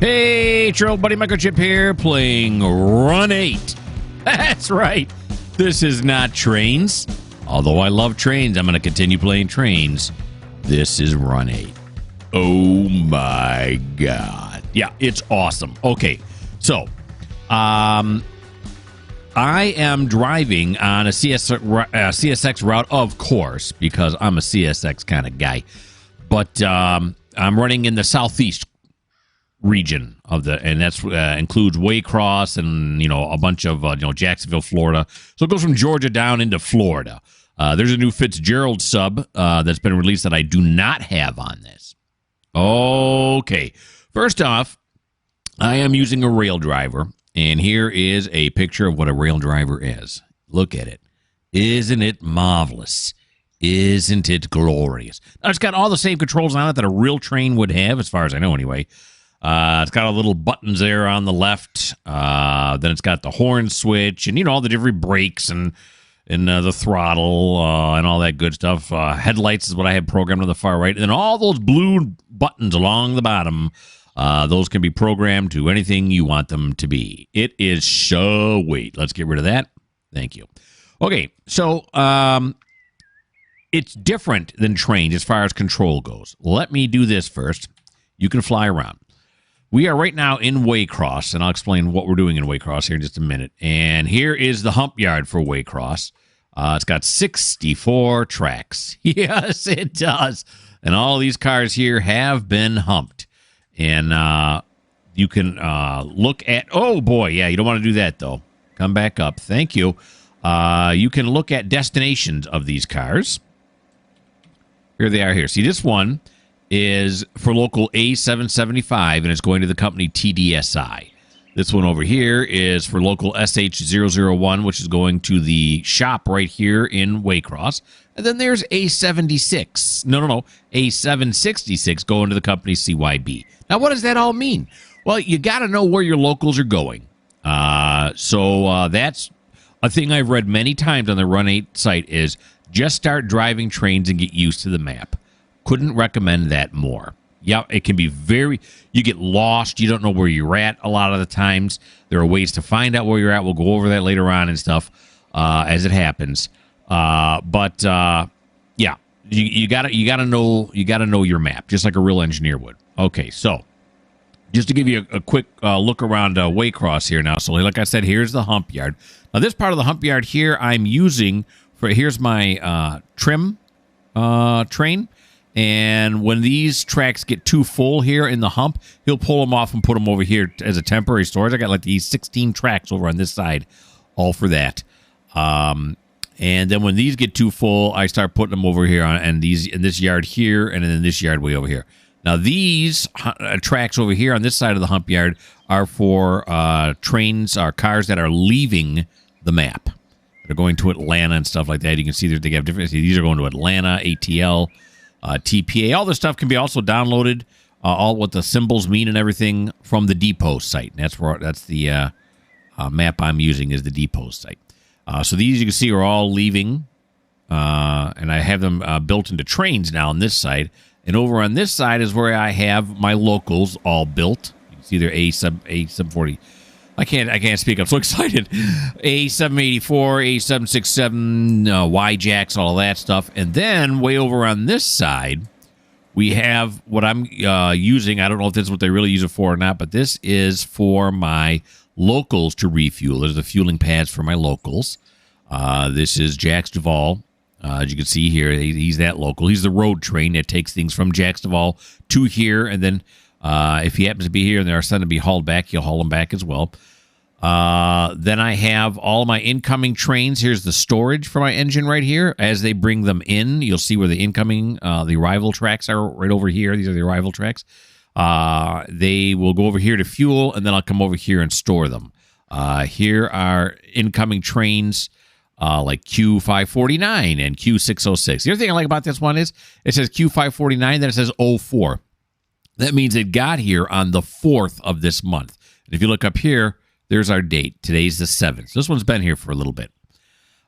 Hey, it's your old buddy Mikerowchip here, playing Run 8. That's right. This is not Trains. Although I love trains, I'm going to continue playing trains. This is Run 8. Oh my God. Yeah, it's awesome. Okay, so I am driving on a CSX route, of course, because I'm a CSX kind of guy. But I'm running in the southeast region of and that's includes Waycross and a bunch of Jacksonville, Florida. So it goes from Georgia down into Florida. There's a new Fitzgerald sub that's been released that I do not have on this. Okay, first off, I am using a rail driver, and here is a picture of what a rail driver is. Look at it. Isn't it marvelous? Isn't it glorious? Now, it's got all the same controls on it that a real train would have, as far as I know anyway. It's got all the little buttons there on the left. Then it's got the horn switch and, all the different brakes and the throttle and all that good stuff. Headlights is what I have programmed on the far right. And then all those blue buttons along the bottom, those can be programmed to anything you want them to be. It is so sweet. Let's get rid of that. Thank you. Okay, so it's different than trains as far as control goes. Let me do this first. You can fly around. We are right now in Waycross, and I'll explain what we're doing in Waycross here in just a minute. And here is the hump yard for Waycross. It's got 64 tracks. Yes, it does. And all these cars here have been humped. And you can look at... Oh, boy. Yeah, you don't want to do that, though. Come back up. Thank you. You can look at destinations of these cars. Here they are here. See, this one is for local A775, and it's going to the company TDSI. This one over here is for local SH001, which is going to the shop right here in Waycross. And then there's A76. No. A766 going to the company CYB. Now, what does that all mean? Well, you got to know where your locals are going. So that's a thing I've read many times on the Run 8 site is just start driving trains and get used to the map. Couldn't recommend that more. Yeah, it can be you get lost. You don't know where you're at a lot of the times. There are ways to find out where you're at. We'll go over that later on and stuff as it happens. But yeah, you gotta know your map, just like a real engineer would. Okay, so just to give you a quick look around Waycross here now. So like I said, here's the hump yard. Now this part of the hump yard here I'm using here's my trim train. And when these tracks get too full here in the hump, he'll pull them off and put them over here as a temporary storage. I got like these 16 tracks over on this side, all for that. And then when these get too full, I start putting them over here in this yard here, and then this yard way over here. Now these tracks over here on this side of the hump yard are for trains or cars that are leaving the map. They're going to Atlanta and stuff like that. You can see that they have different. These are going to Atlanta, ATL. TPA, all this stuff can be also downloaded, all what the symbols mean and everything from the Depot site. And that's the map I'm using is the Depot site. So these you can see are all leaving, and I have them built into trains now on this side. And over on this side is where I have my locals all built. You can see they're A740. I can't speak. I'm so excited. A784, A767, Y-Jacks, all that stuff. And then way over on this side, we have what I'm using. I don't know if this is what they really use it for or not, but this is for my locals to refuel. There's the fueling pads for my locals. This is Jax Duvall. As you can see here, he's that local. He's the road train that takes things from Jax Duvall to here, and then if he happens to be here and they're sent to be hauled back, he'll haul them back as well. Then I have all my incoming trains. Here's the storage for my engine right here. As they bring them in, you'll see where the incoming, the arrival tracks are right over here. These are the arrival tracks. They will go over here to fuel, and then I'll come over here and store them. Here are incoming trains like Q549 and Q606. The other thing I like about this one is it says Q549, then it says 04. That means it got here on the 4th of this month. And if you look up here, there's our date. Today's the 7th. This one's been here for a little bit.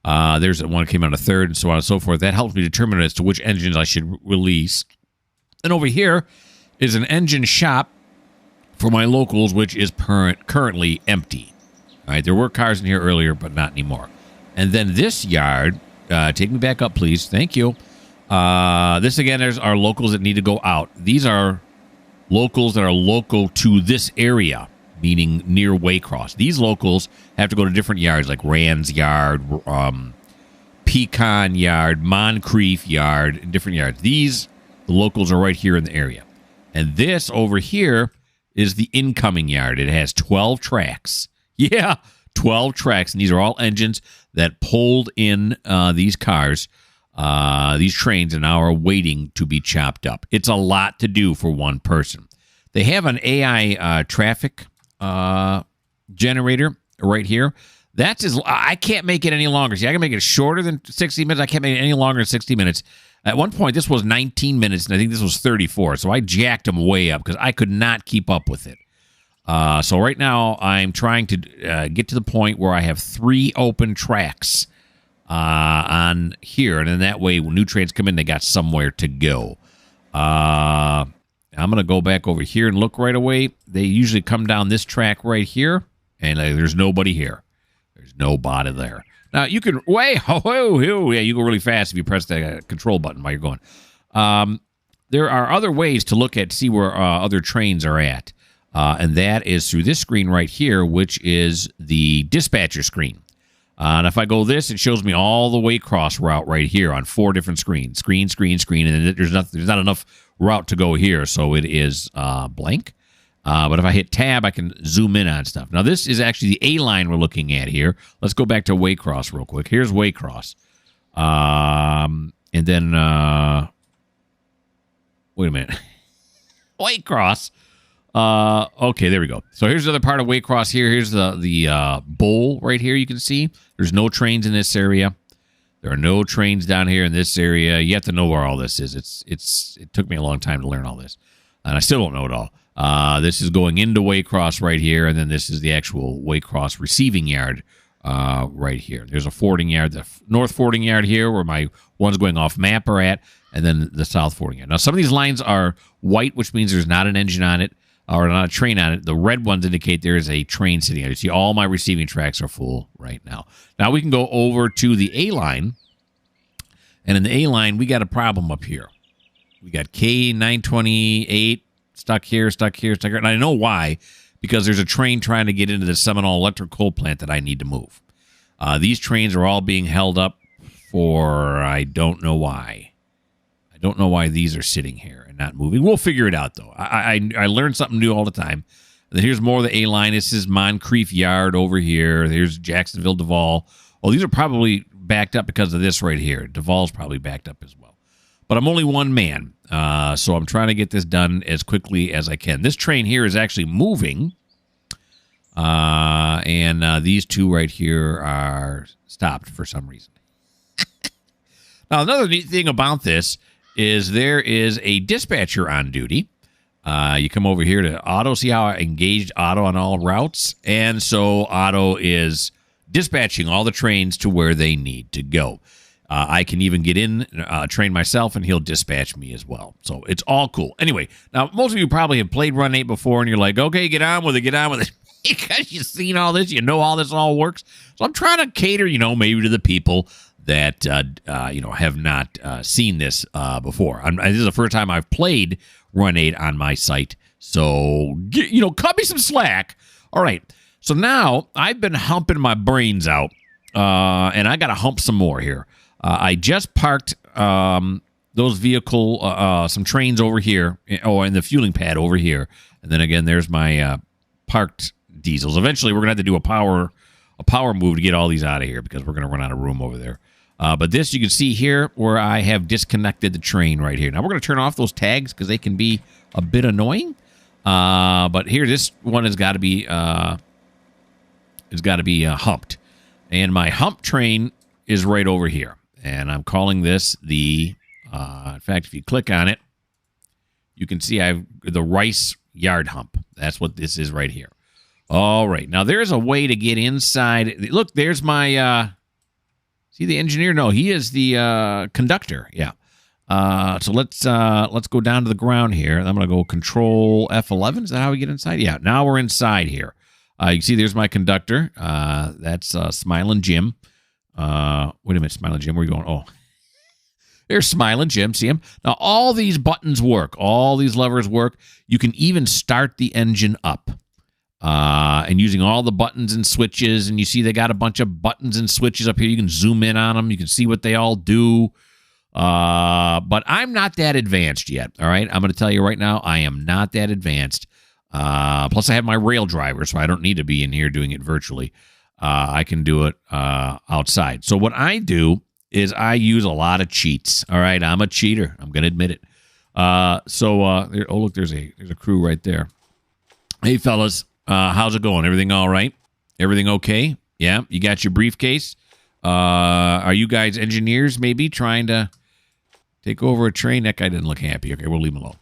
There's one that came out on the 3rd and so on and so forth. That helps me determine as to which engines I should release. And over here is an engine shop for my locals, which is currently empty. All right, there were cars in here earlier, but not anymore. And then this yard, take me back up, please. Thank you. This, again, there's our locals that need to go out. These are locals that are local to this area, meaning near Waycross. These locals have to go to different yards, like Rand's Yard, Pecan Yard, Moncrief Yard, and different yards. The locals are right here in the area. And this over here is the incoming yard. It has 12 tracks. Yeah, 12 tracks. And these are all engines that pulled in these cars, these trains, and now are waiting to be chopped up. It's a lot to do for one person. They have an AI traffic generator right here. I can't make it any longer. See, I can make it shorter than 60 minutes. I can't make it any longer than 60 minutes. At one point, this was 19 minutes, and I think this was 34. So I jacked them way up because I could not keep up with it. So right now, I'm trying to get to the point where I have 3 open tracks on here. And then that way, when new trains come in, they got somewhere to go. I'm going to go back over here and look right away. They usually come down this track right here, and there's nobody here. There's nobody there. Now, you can, yeah, you go really fast if you press the control button while you're going. There are other ways to look at, see where other trains are at. And that is through this screen right here, which is the dispatcher screen. And if I go this, it shows me all the Waycross route right here on 4 different screens. Screen, and then there's not enough route to go here, so it is blank. But if I hit tab, I can zoom in on stuff. Now, this is actually the A line we're looking at here. Let's go back to Waycross real quick. Here's Waycross. And then, wait a minute. Waycross. Okay, there we go. So here's the other part of Waycross here. Here's the bowl right here you can see. There's no trains in this area. There are no trains down here in this area. You have to know where all this is. It took me a long time to learn all this. And I still don't know it all. This is going into Waycross right here, and then this is the actual Waycross receiving yard right here. There's a forwarding yard, the north forwarding yard here where my ones going off map are at, and then the south forwarding yard. Now, some of these lines are white, which means there's not an engine on it or not a train on it. The red ones indicate there is a train sitting on it. You see all my receiving tracks are full right now. Now, we can go over to the A line, and in the A line, we got a problem up here. We got K928 stuck here. And I know why, because there's a train trying to get into the Seminole Electric Coal Plant that I need to move. These trains are all being held up for I don't know why. I don't know why these are sitting here and not moving. We'll figure it out, though. I learn something new all the time. And then here's more of the A-line. This is Moncrief Yard over here. Here's Jacksonville, Duval. Oh, these are probably backed up because of this right here. Duval's probably backed up as well. But I'm only one man, so I'm trying to get this done as quickly as I can. This train here is actually moving, and these two right here are stopped for some reason. Now, another neat thing about this is there is a dispatcher on duty. You come over here to Auto, see how I engaged Auto on all routes? And so Auto is dispatching all the trains to where they need to go. I can even get in, train myself, and he'll dispatch me as well. So it's all cool. Anyway, now, most of you probably have played Run 8 before, and you're like, okay, get on with it. Because you've seen all this. You know how this all works. So I'm trying to cater, maybe to the people that, have not seen this before. This is the first time I've played Run 8 on my site. So, cut me some slack. All right. So now I've been humping my brains out, and I got to hump some more here. I just parked those some trains over here, in the fueling pad over here. And then again, there's my parked diesels. Eventually, we're going to have to do a power move to get all these out of here because we're going to run out of room over there. But this, you can see here where I have disconnected the train right here. Now, we're going to turn off those tags because they can be a bit annoying. But here, this one has got to be humped. And my hump train is right over here. And I'm calling this in fact, if you click on it, you can see I have the Rice Yard Hump. That's what this is right here. All right. Now, there's a way to get inside. Look, there's my, see the engineer? No, he is the conductor. Yeah. So let's go down to the ground here. I'm going to go Control F11. Is that how we get inside? Yeah. Now we're inside here. You can see there's my conductor. That's Smiling Jim. Wait a minute, Smiling Jim. Where are you going? Oh, there's Smiling Jim. See him? Now all these buttons work. All these levers work. You can even start the engine up. And using all the buttons and switches, and you see they got a bunch of buttons and switches up here. You can zoom in on them. You can see what they all do. But I'm not that advanced yet. All right. I'm going to tell you right now, I am not that advanced. Plus I have my rail driver, so I don't need to be in here doing it virtually. I can do it, outside. So what I do is I use a lot of cheats. All right. I'm a cheater. I'm going to admit it. Oh, look, there's a crew right there. Hey fellas, how's it going? Everything all right? Everything okay? Yeah. You got your briefcase? Are you guys engineers maybe trying to take over a train? That guy didn't look happy. Okay, we'll leave him alone.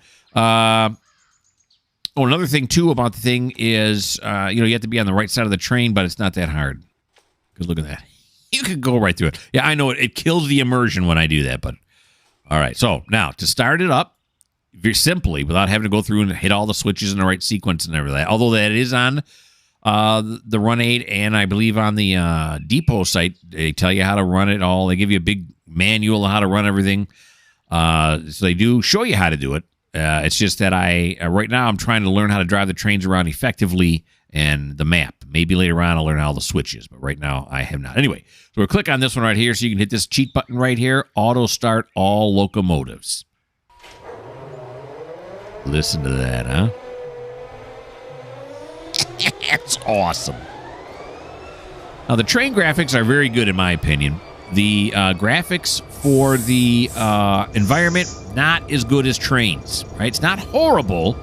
Another thing, too, about the thing is, you have to be on the right side of the train, but it's not that hard. Because look at that. You can go right through it. Yeah, I know it kills the immersion when I do that, but... All right, so now, to start it up, very simply, without having to go through and hit all the switches in the right sequence and everything, although that is on... the Run 8, and I believe on the depot site, they tell you how to run it all. They give you a big manual on how to run everything. So they do show you how to do it. It's just that right now I'm trying to learn how to drive the trains around effectively and the map. Maybe later on I'll learn all the switches, but right now I have not. Anyway, so we'll click on this one right here so you can hit this cheat button right here. Auto start all locomotives. Listen to that, huh? That's awesome. Now, the train graphics are very good, in my opinion. The graphics for the environment, not as good as trains, right? It's not horrible,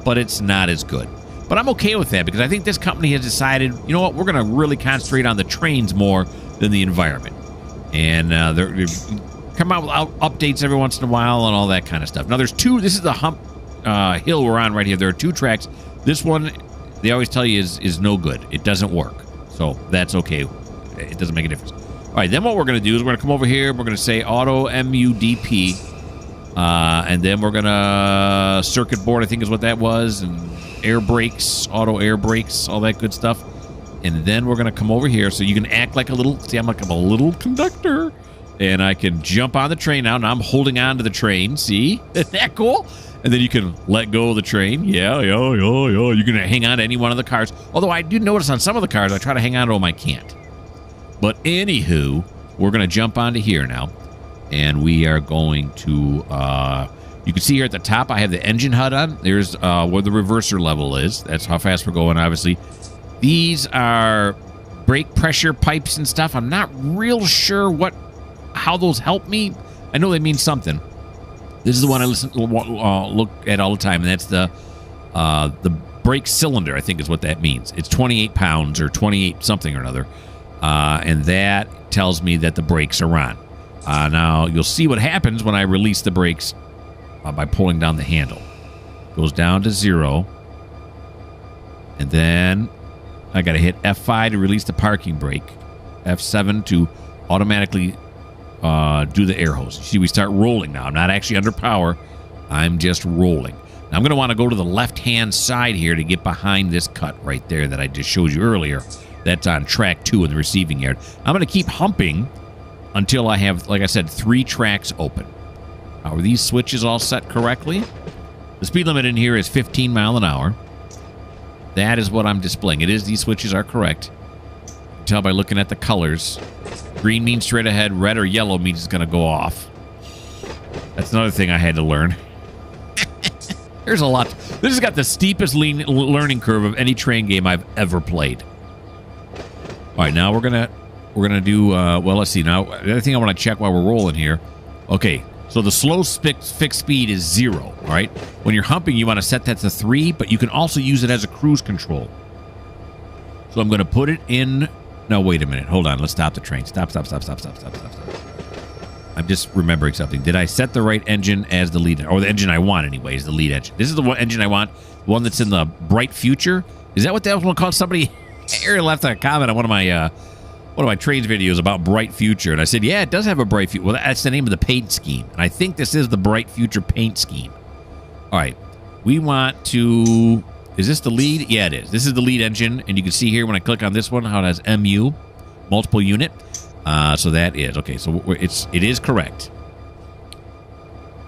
but it's not as good. But I'm okay with that because I think this company has decided, you know what, we're going to really concentrate on the trains more than the environment. And they're come out with updates every once in a while and all that kind of stuff. Now, there's two. This is the hump hill we're on right here. There are two tracks. This one... they always tell you is no good. It doesn't work. So that's okay. It doesn't make a difference. All right, then what we're going to do is we're going to come over here. We're going to say auto MUDP. And then we're going to circuit board, I think is what that was. And air brakes, auto air brakes, all that good stuff. And then we're going to come over here so you can act like a little, see, I'm like a little conductor. And I can jump on the train now. Now I'm holding on to the train. See? Isn't that cool? And then you can let go of the train. Yeah. You can hang on to any one of the cars. Although I do notice on some of the cars, I try to hang on to them, I can't. But anywho, we're going to jump onto here now. And we are going to... you can see here at the top, I have the engine HUD on. There's where the reverser level is. That's how fast we're going, obviously. These are brake pressure pipes and stuff. I'm not real sure how those help me. I know they mean something. This is the one I look at all the time, and that's the brake cylinder, I think is what that means. It's 28 pounds or 28 something or another, and that tells me that the brakes are on. Now, you'll see what happens when I release the brakes by pulling down the handle. Goes down to 0, and then I got to hit F5 to release the parking brake, F7 to automatically... do the air hose. You see, we start rolling now. I'm not actually under power. I'm just rolling. Now, I'm going to want to go to the left-hand side here to get behind this cut right there that I just showed you earlier. That's on track 2 in the receiving yard. I'm going to keep humping until I have, like I said, 3 tracks open. Are these switches all set correctly? The speed limit in here is 15 miles an hour. That is what I'm displaying. It is. These switches are correct. You can tell by looking at the colors. Green means straight ahead. Red or yellow means it's going to go off. That's another thing I had to learn. There's a lot. This has got the steepest learning curve of any train game I've ever played. All right, now we're gonna do. Well, let's see. Now, the other thing I want to check while we're rolling here. Okay, so the slow fixed speed is 0. All right. When you're humping, you want to set that to 3, but you can also use it as a cruise control. So I'm going to put it in. No, wait a minute. Hold on. Let's stop the train. Stop. I'm just remembering something. Did I set the right engine as the lead? Or the engine I want, anyway, is the lead engine. This is the one engine I want. The one that's in the bright future. Is that what that one called? Somebody here left a comment on one of my one of my trains videos about Bright Future, and I said, yeah, it does have a Bright Future. Well, that's the name of the paint scheme, and I think this is the Bright Future paint scheme. All right, we want to... Is this the lead? Yeah, it is. This is the lead engine, and you can see here when I click on this one how it has MU, multiple unit. So that is okay. So it is correct.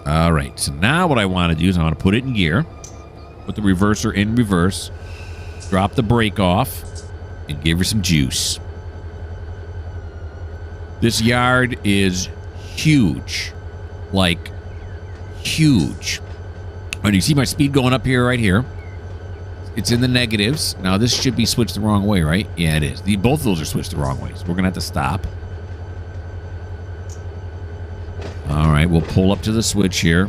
All right. So now what I want to do is I want to put it in gear, put the reverser in reverse, drop the brake off, and give her some juice. This yard is huge, like huge. And you see my speed going up here, right here. It's in the negatives. Now, this should be switched the wrong way, right? Yeah, it is. Both of those are switched the wrong way, so we're going to have to stop. All right, we'll pull up to the switch here.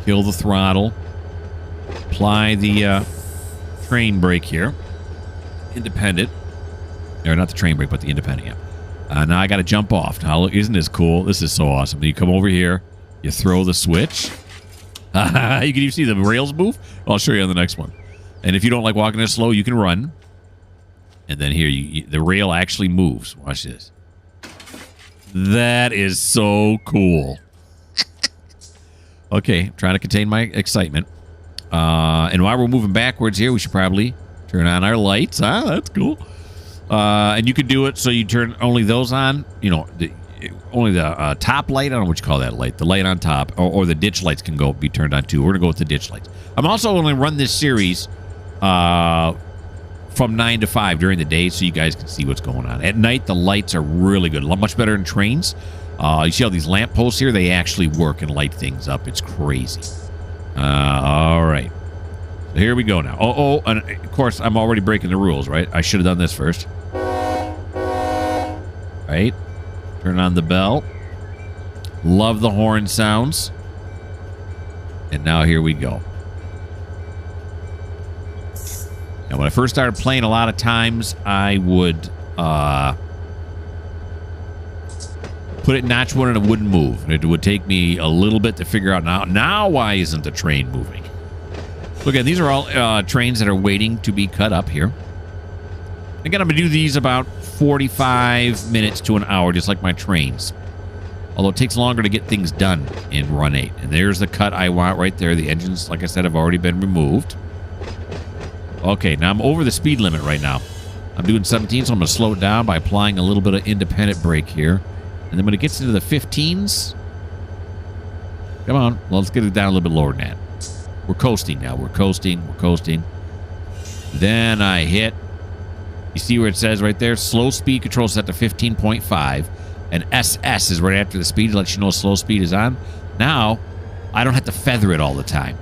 Kill the throttle. Apply the train brake here. Independent. Or not the train brake, but the independent, yeah. Now I got to jump off. Now, isn't this cool? This is so awesome. You come over here. You throw the switch. You can see the rails move? I'll show you on the next one. And if you don't like walking this slow, you can run. And then here, the rail actually moves. Watch this. That is so cool. Okay, I'm trying to contain my excitement. And while we're moving backwards here, we should probably turn on our lights. That's cool. And you could do it so you turn only those on. You know, only the top light. I don't know what you call that light. The light on top. Or the ditch lights can be turned on too. We're going to go with the ditch lights. I'm also going to run this series from 9 to 5 during the day so you guys can see what's going on. At night, the lights are really good. Much better than trains. You see all these lamp posts here? They actually work and light things up. It's crazy. All right. So here we go now. Oh, and of course, I'm already breaking the rules, right? I should have done this first. Right? Turn on the bell. Love the horn sounds. And now here we go. Now, when I first started playing, a lot of times I would put it in notch 1 and it wouldn't move. And it would take me a little bit to figure out now why isn't the train moving? Look, again, these are all trains that are waiting to be cut up here. Again, I'm going to do these about 45 minutes to an hour, just like my trains. Although it takes longer to get things done in Run 8. And there's the cut I want right there. The engines, like I said, have already been removed. Okay, now I'm over the speed limit right now. I'm doing 17, so I'm going to slow it down by applying a little bit of independent brake here. And then when it gets into the 15s... Come on, well, let's get it down a little bit lower than that. We're coasting now. We're coasting. We're coasting. Then I hit... You see where it says right there? Slow speed control set to 15.5. And SS is right after the speed to let you know slow speed is on. Now, I don't have to feather it all the time.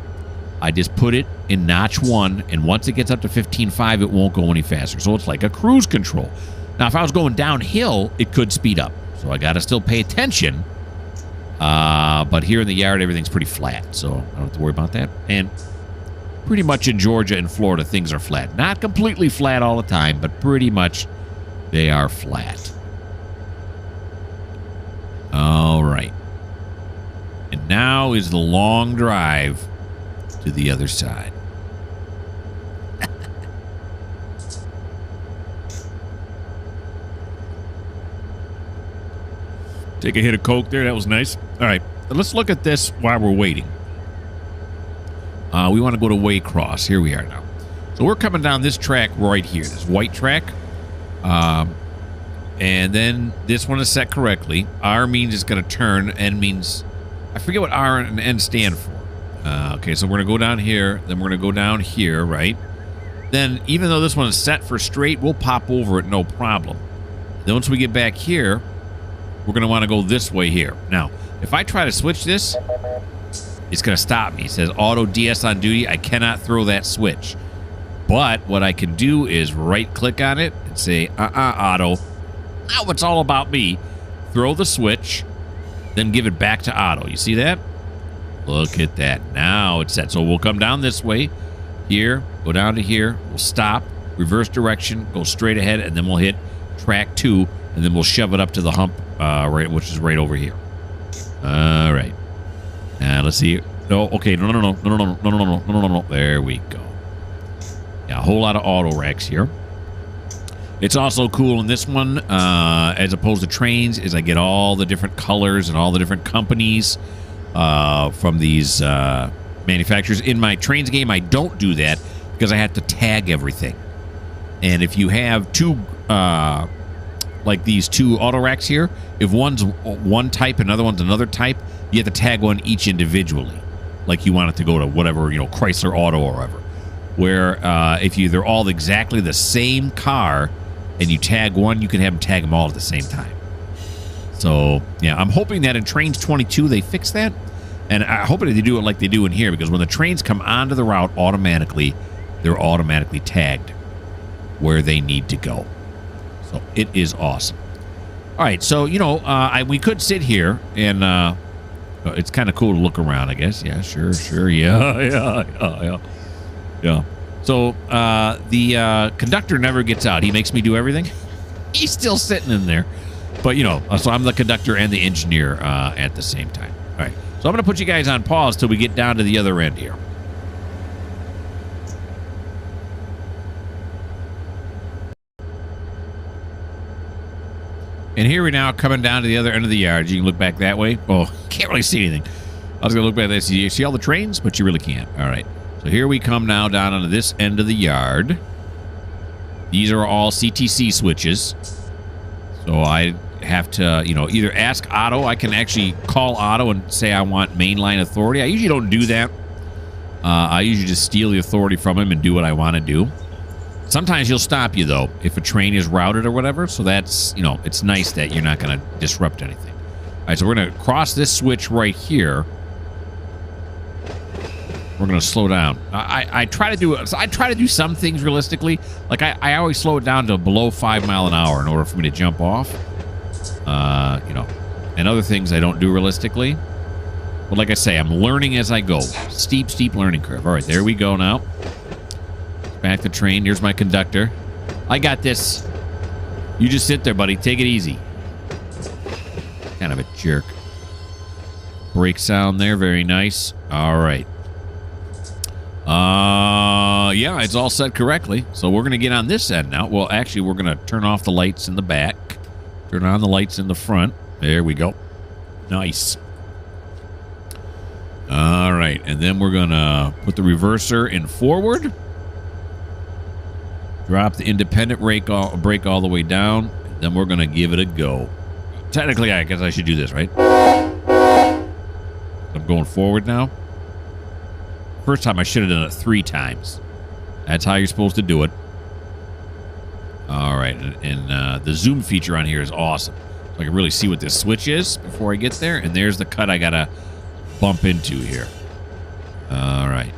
I just put it in notch 1, and once it gets up to 15.5, it won't go any faster. So it's like a cruise control. Now, if I was going downhill, it could speed up. So I got to still pay attention. But here in the yard, everything's pretty flat, so I don't have to worry about that. And pretty much in Georgia and Florida, things are flat. Not completely flat all the time, but pretty much they are flat. All right. And now is the long drive to the other side. Take a hit of Coke there. That was nice. All right. Let's look at this while we're waiting. We want to go to Waycross. Here we are now. So we're coming down this track right here, this white track. And then this one is set correctly. R means it's going to turn. N means... I forget what R and N stand for. Okay, so we're going to go down here. Then we're going to go down here, right? Then, even though this one is set for straight, we'll pop over it, no problem. Then once we get back here, we're going to want to go this way here. Now, if I try to switch this, it's going to stop me. It says auto DS on duty. I cannot throw that switch. But what I can do is right-click on it and say, auto. Now it's all about me. Throw the switch, then give it back to auto. You see that? Look at that. Now it's set. So we'll come down this way. Here. Go down to here. We'll stop. Reverse direction. Go straight ahead. And then we'll hit track 2. And then we'll shove it up to the hump, right, which is right over here. All right. Let's see. No, okay. No. There we go. Yeah, a whole lot of auto racks here. It's also cool in this one, as opposed to trains, is I get all the different colors and all the different companies from these manufacturers. In my trains game, I don't do that because I have to tag everything. And if you have two, like these two auto racks here, if one's one type and another one's another type, you have to tag one each individually. Like you want it to go to whatever, you know, Chrysler Auto or whatever. Where if they're all exactly the same car and you tag one, you can have them tag them all at the same time. So, yeah, I'm hoping that in Trains 22 they fix that. And I hope that they do it like they do in here, because when the trains come onto the route automatically, they're automatically tagged where they need to go. So it is awesome. All right, so, you know, we could sit here and it's kind of cool to look around, I guess. Yeah, sure. Yeah. So the conductor never gets out. He makes me do everything. He's still sitting in there. But, you know, so I'm the conductor and the engineer at the same time. All right. So I'm going to put you guys on pause till we get down to the other end here. And here we're now coming down to the other end of the yard. You can look back that way. Oh, can't really see anything. I was going to look back there. You see all the trains, but you really can't. All right. So here we come now down onto this end of the yard. These are all CTC switches. So I have to, you know, either ask Otto. I can actually call Otto and say I want mainline authority. I usually don't do that. I usually just steal the authority from him and do what I want to do. Sometimes he'll stop you, though, if a train is routed or whatever. So that's, you know, it's nice that you're not going to disrupt anything. All right, so we're going to cross this switch right here. We're going to slow down. I try to do some things realistically. Like I always slow it down to below 5 miles an hour in order for me to jump off. You know, and other things I don't do realistically. But like I say, I'm learning as I go. Steep learning curve. All right, there we go now. Back the train. Here's my conductor. I got this. You just sit there, buddy. Take it easy. Kind of a jerk. Brake sound there. Very nice. All right. Yeah, it's all set correctly. So we're going to get on this end now. Well, actually, we're going to turn off the lights in the back. Turn on the lights in the front. There we go. Nice. All right. And then we're going to put the reverser in forward. Drop the independent brake all the way down. Then we're going to give it a go. Technically, I guess I should do this, right? I'm going forward now. First time I should have done it 3 times. That's how you're supposed to do it. All right, and the zoom feature on here is awesome. So I can really see what this switch is before I get there. And there's the cut I gotta bump into here. All right.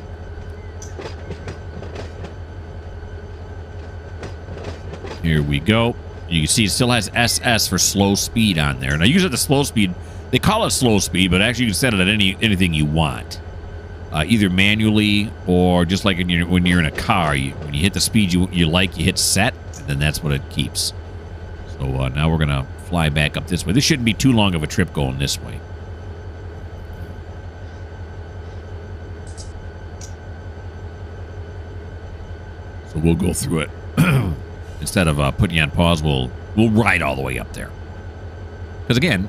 Here we go. You can see it still has SS for slow speed on there. Now, usually the slow speed, they call it slow speed, but actually you can set it at anything you want. Either manually or just like when you're in a car, when you hit the speed you like, you hit set, and then that's what it keeps. So now we're going to fly back up this way. This shouldn't be too long of a trip going this way. So we'll go through it. Instead of putting you on pause, we'll ride all the way up there. Because again,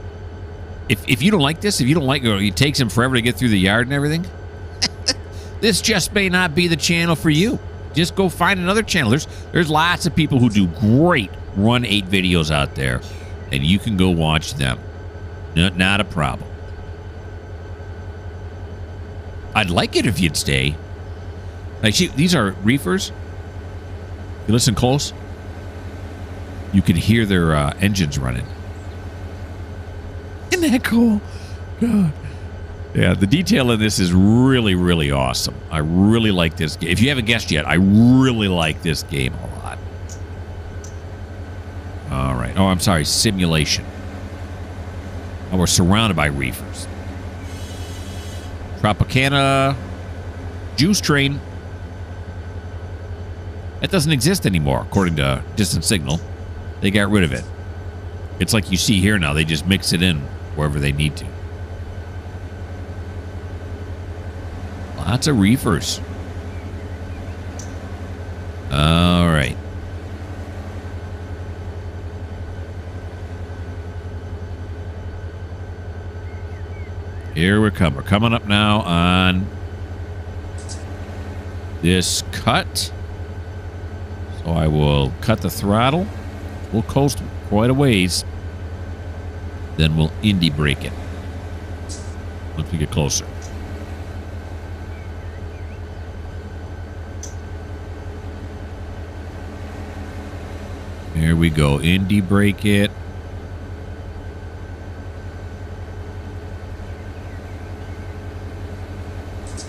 if you don't like this, if you don't like it takes him forever to get through the yard and everything, this just may not be the channel for you. Just go find another channel. There's lots of people who do great Run 8 videos out there, and you can go watch them. Not a problem. I'd like it if you'd stay. Like, these are reefers. You listen close, you can hear their engines running. Isn't that cool? God. Yeah, the detail in this is really, really awesome. I really like this game. If you haven't guessed yet, I really like this game a lot. All right. Oh, I'm sorry. Simulation. Oh, we're surrounded by reefers. Tropicana Juice Train. That doesn't exist anymore, according to Distant Signal. They got rid of it. It's like you see here now. They just mix it in wherever they need to. Lots of reefers. All right. Here we come. We're coming up now on this cut. So I will cut the throttle. We'll coast quite a ways. Then we'll indie brake it once we get closer. There we go. Indie brake it.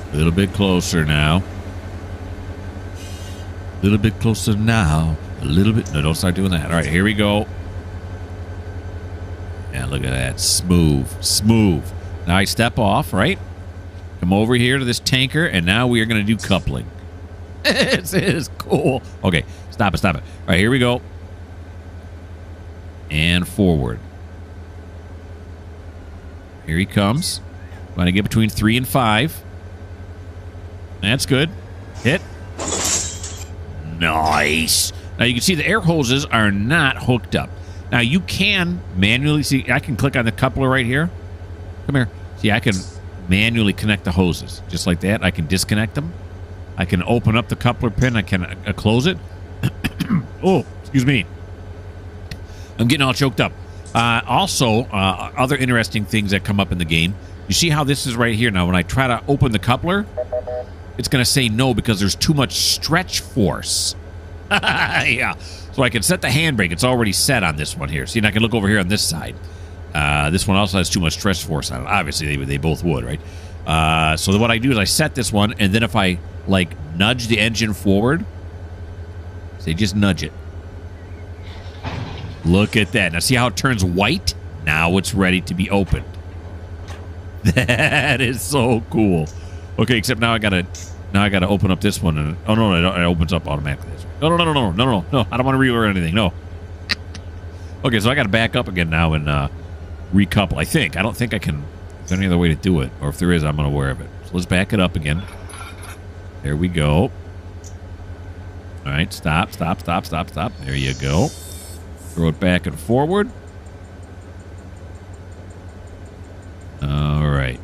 A little bit closer now. A little bit closer now. A little bit. No, don't start doing that. All right, here we go. Yeah, look at that. Smooth. Smooth. Now I step off, right? Come over here to this tanker, and now we are going to do coupling. This is cool. Okay, stop it, stop it. All right, here we go. And forward. Here he comes. Want to get between 3 and 5. That's good. Hit. Nice. Now you can see the air hoses are not hooked up. Now you can manually see. I can click on the coupler right here. Come here. See, I can manually connect the hoses just like that. I can disconnect them. I can open up the coupler pin. I can close it. Oh, excuse me. I'm getting all choked up. Also, other interesting things that come up in the game. You see how this is right here now? When I try to open the coupler, it's going to say no because there's too much stretch force. Yeah. So I can set the handbrake. It's already set on this one here. See, and I can look over here on this side. This one also has too much stretch force on it. Obviously, they both would, right? So what I do is I set this one, and then if I, like, nudge the engine forward, say just nudge it. Look at that. Now, see how it turns white? Now it's ready to be opened. That is so cool. Okay, except now I gotta open up this one. And, oh, no, it opens up automatically. No. I don't want to relearn anything. No. Okay, so I got to back up again now and recouple. I don't think I can. There's any other way to do it. Or if there is, I'm unaware of it. So let's back it up again. There we go. All right, stop. There you go. Throw it back and forward. All right.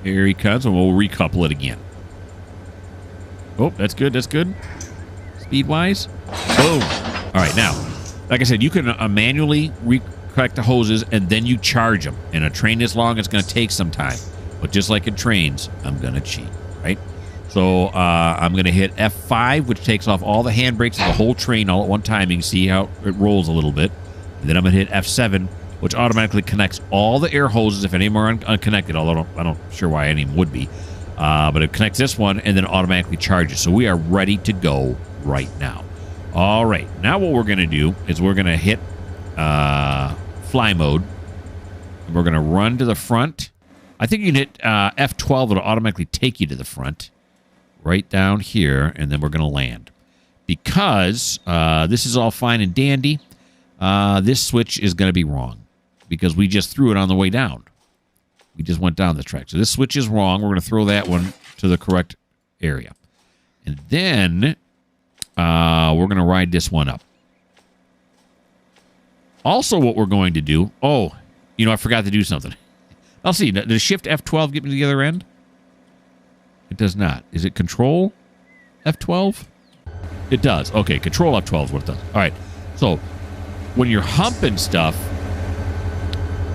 Here he comes, and we'll recouple it again. Oh, that's good. Speed-wise. Boom. All right, now, like I said, you can manually correct the hoses, and then you charge them. In a train this long, it's going to take some time. But just like in trains, I'm going to cheat, right? So I'm going to hit F5, which takes off all the handbrakes of the whole train all at one time. You can see how it rolls a little bit. And then I'm going to hit F7, which automatically connects all the air hoses, if any of them are unconnected, although I don't sure why any of them would be. But it connects this one and then automatically charges. So we are ready to go right now. All right. Now what we're going to do is we're going to hit fly mode. And we're going to run to the front. I think you can hit F12. It'll automatically take you to the front. Right down here. And then we're going to land. Because this is all fine and dandy, this switch is going to be wrong. Because we just threw it on the way down. We just went down the track. So this switch is wrong. We're going to throw that one to the correct area. And then we're going to ride this one up. Also, what we're going to do... Oh, you know, I forgot to do something. I'll see. Does Shift F12 get me to the other end? It does not. Is it Control F12? It does. Okay, Control F12 is what it does. All right. So, when you're humping stuff,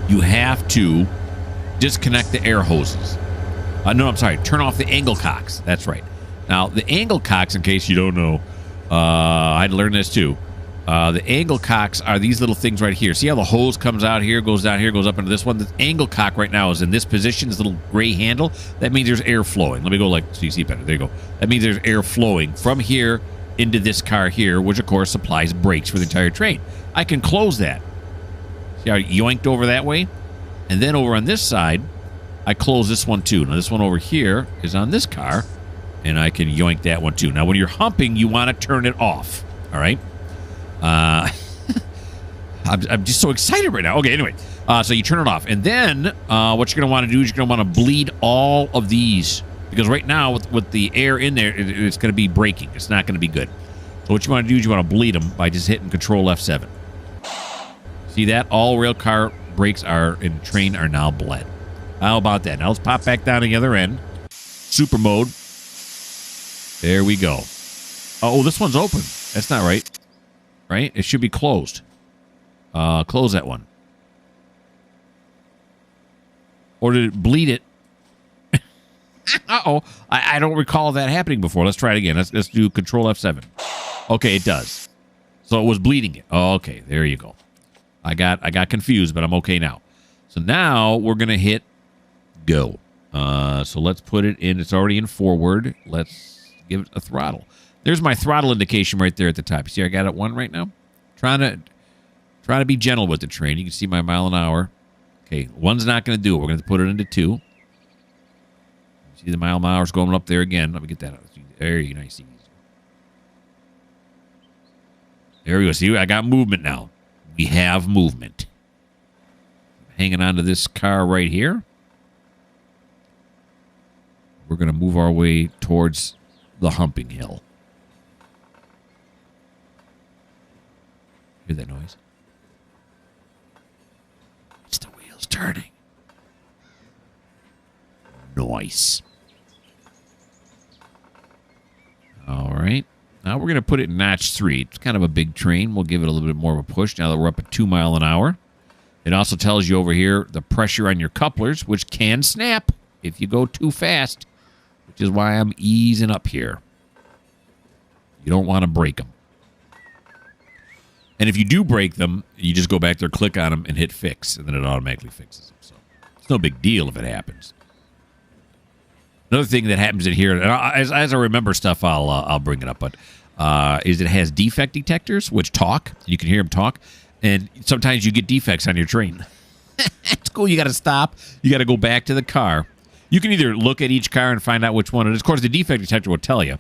you have to disconnect the air hoses. No, I'm sorry. Turn off the angle cocks. That's right. Now, the angle cocks, in case you don't know, I had to learn this too. The angle cocks are these little things right here. See how the hose comes out here, goes down here, goes up into this one? The angle cock right now is in this position, this little gray handle. That means there's air flowing. Let me go like, so you see better. There you go. That means there's air flowing from here into this car here, which, of course, supplies brakes for the entire train. I can close that. See how I yoinked over that way? And then over on this side, I close this one too. Now, this one over here is on this car, and I can yoink that one too. Now, when you're humping, you want to turn it off. All right? I'm just so excited right now. Okay, anyway. So you turn it off. And then what you're going to want to do is you're going to want to bleed all of these. Because right now, with the air in there, it's going to be braking. It's not going to be good. So what you want to do is you want to bleed them by just hitting Control F7. See that? All rail car brakes are in train are now bled. How about that? Now let's pop back down the other end. Super mode. There we go. Oh, this one's open. That's not right. Right? It should be closed. Close that one. Or did it bleed it? Uh-oh. I don't recall that happening before. Let's try it again. Let's do Control F7. Okay, it does. So it was bleeding it. Oh, okay, there you go. I got confused, but I'm okay now. So now we're going to hit go. So let's put it in. It's already in forward. Let's give it a throttle. There's my throttle indication right there at the top. You see I got it 1 right now? Trying to be gentle with the train. You can see my mile an hour. Okay, 1's not going to do it. We're going to put it into 2. See the mile an hour's going up there again. Let me get that out. There you go. Nice. There we go. See, I got movement now. We have movement. Hanging on to this car right here. We're going to move our way towards the humping hill. Hear that noise? It's the wheels turning. Nice. All right. Now we're going to put it in notch 3. It's kind of a big train. We'll give it a little bit more of a push now that we're up at 2 miles an hour. It also tells you over here the pressure on your couplers, which can snap if you go too fast, which is why I'm easing up here. You don't want to break them. And if you do break them, you just go back there, click on them, and hit fix, and then it automatically fixes them. So it's no big deal if it happens. Another thing that happens in here, and as I remember stuff, I'll bring it up, but is it has defect detectors, which talk. You can hear them talk, and sometimes you get defects on your train. It's cool. You got to stop. You got to go back to the car. You can either look at each car and find out which one it is. Of course, the defect detector will tell you,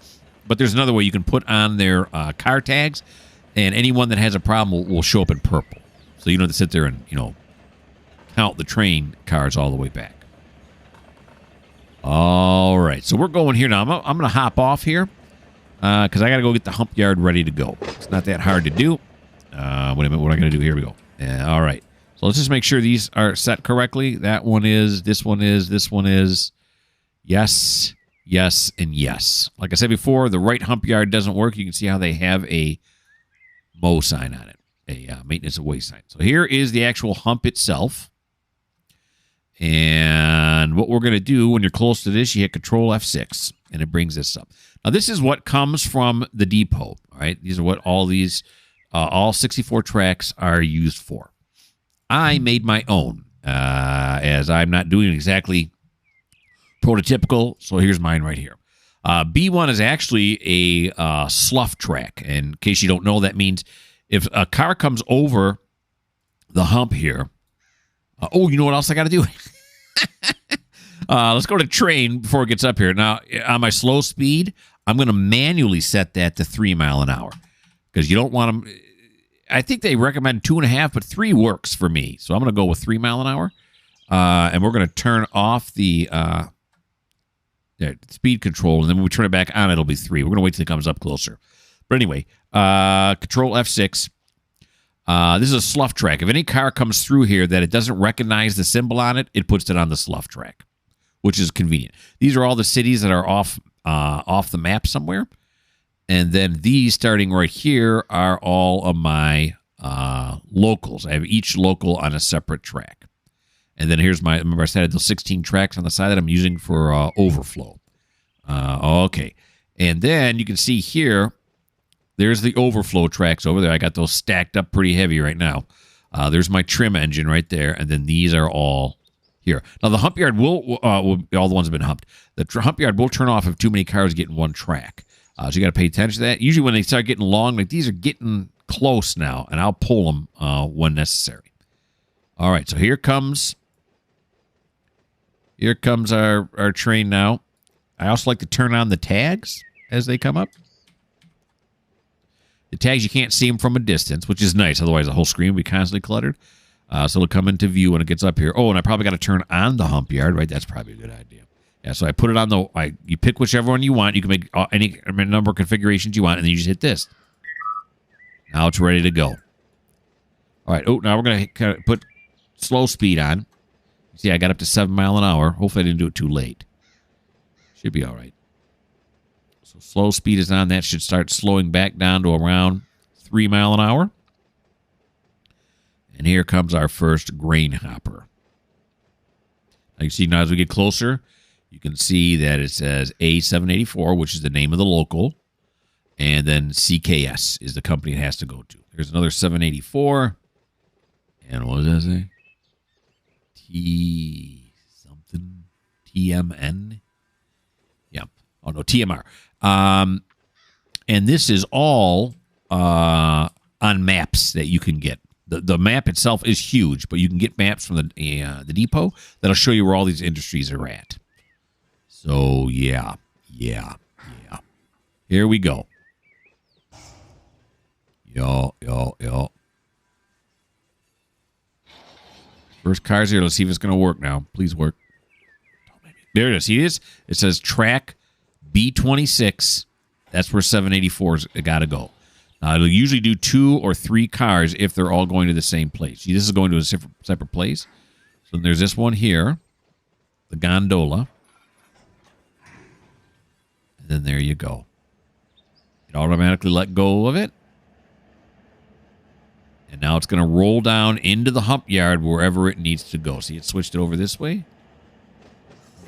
but there's another way you can put on their car tags, and anyone that has a problem will show up in purple. So you don't have to sit there and, count the train cars all the way back. All right, so we're going here now. I'm going to hop off here because I got to go get the hump yard ready to go. It's not that hard to do. Wait a minute, what am I going to do? Here we go. All right, so let's just make sure these are set correctly. That one is, this one is, this one is. Yes, yes, and yes. Like I said before, the right hump yard doesn't work. You can see how they have a mow sign on it, a maintenance away sign. So here is the actual hump itself. And what we're going to do when you're close to this, you hit Control F6, and it brings this up. Now, this is what comes from the depot, all right? These are what all these, all 64 tracks are used for. I made my own, as I'm not doing exactly prototypical, so here's mine right here. B1 is actually a slough track, and in case you don't know, that means if a car comes over the hump here, oh, you know what else I got to do? Let's go to train before it gets up here. Now, on my slow speed, I'm going to manually set that to 3 miles an hour because you don't want them. I think they recommend 2.5, but 3 works for me. So I'm going to go with 3 miles an hour. And we're going to turn off the speed control. And then when we turn it back on, it'll be 3. We're going to wait till it comes up closer. But anyway, Control F6. This is a slough track. If any car comes through here that it doesn't recognize the symbol on it, it puts it on the slough track, which is convenient. These are all the cities that are off the map somewhere. And then these starting right here are all of my locals. I have each local on a separate track. And then here's remember I said I had those 16 tracks on the side that I'm using for overflow. Okay. And then you can see here, there's the overflow tracks over there. I got those stacked up pretty heavy right now. There's my trim engine right there, and then these are all here. Now, the hump yard will all the ones have been humped. The hump yard will turn off if too many cars get in one track. So you got to pay attention to that. Usually when they start getting long, like these are getting close now, and I'll pull them when necessary. All right, so here comes our train now. I also like to turn on the tags as they come up. The tags, you can't see them from a distance, which is nice. Otherwise, the whole screen will be constantly cluttered. So it'll come into view when it gets up here. Oh, and I probably got to turn on the hump yard, right? That's probably a good idea. Yeah, so I put it on you pick whichever one you want. You can make any number of configurations you want, and then you just hit this. Now it's ready to go. All right. Oh, now we're going to put slow speed on. See, I got up to 7 miles an hour. Hopefully I didn't do it too late. Should be all right. So slow speed is on. That should start slowing back down to around 3 miles an hour. And here comes our first grain hopper. Now you see now as we get closer, you can see that it says A784, which is the name of the local. And then CKS is the company it has to go to. There's another 784. And what does that say? T something. TMN. Yeah. Oh, no, TMR. And this is all on maps that you can get. The map itself is huge, but you can get maps from the depot that'll show you where all these industries are at. So, yeah. Here we go. Yo. First car's here. Let's see if it's going to work now. Please work. There it is. See this? It says track B26. That's where 784's got to go. Now, it'll usually do 2 or 3 cars if they're all going to the same place. See, this is going to a separate place. So there's this one here, the gondola. And then there you go. It automatically let go of it. And now it's going to roll down into the hump yard wherever it needs to go. See, it switched it over this way.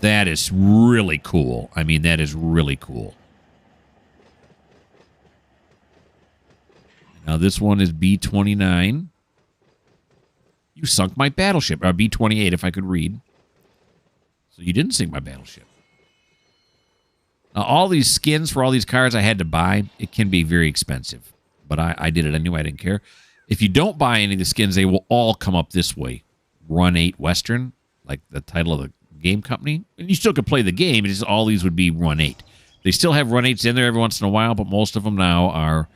That is really cool. I mean, that is really cool. Now, this one is B29. You sunk my battleship. Or B28, if I could read. So you didn't sink my battleship. Now, all these skins for all these cars I had to buy, it can be very expensive. But I did it anyway. I didn't care. If you don't buy any of the skins, they will all come up this way. Run 8 Western, like the title of the game company. And you still could play the game. It's just all these would be Run 8. They still have Run 8s in there every once in a while, but most of them now are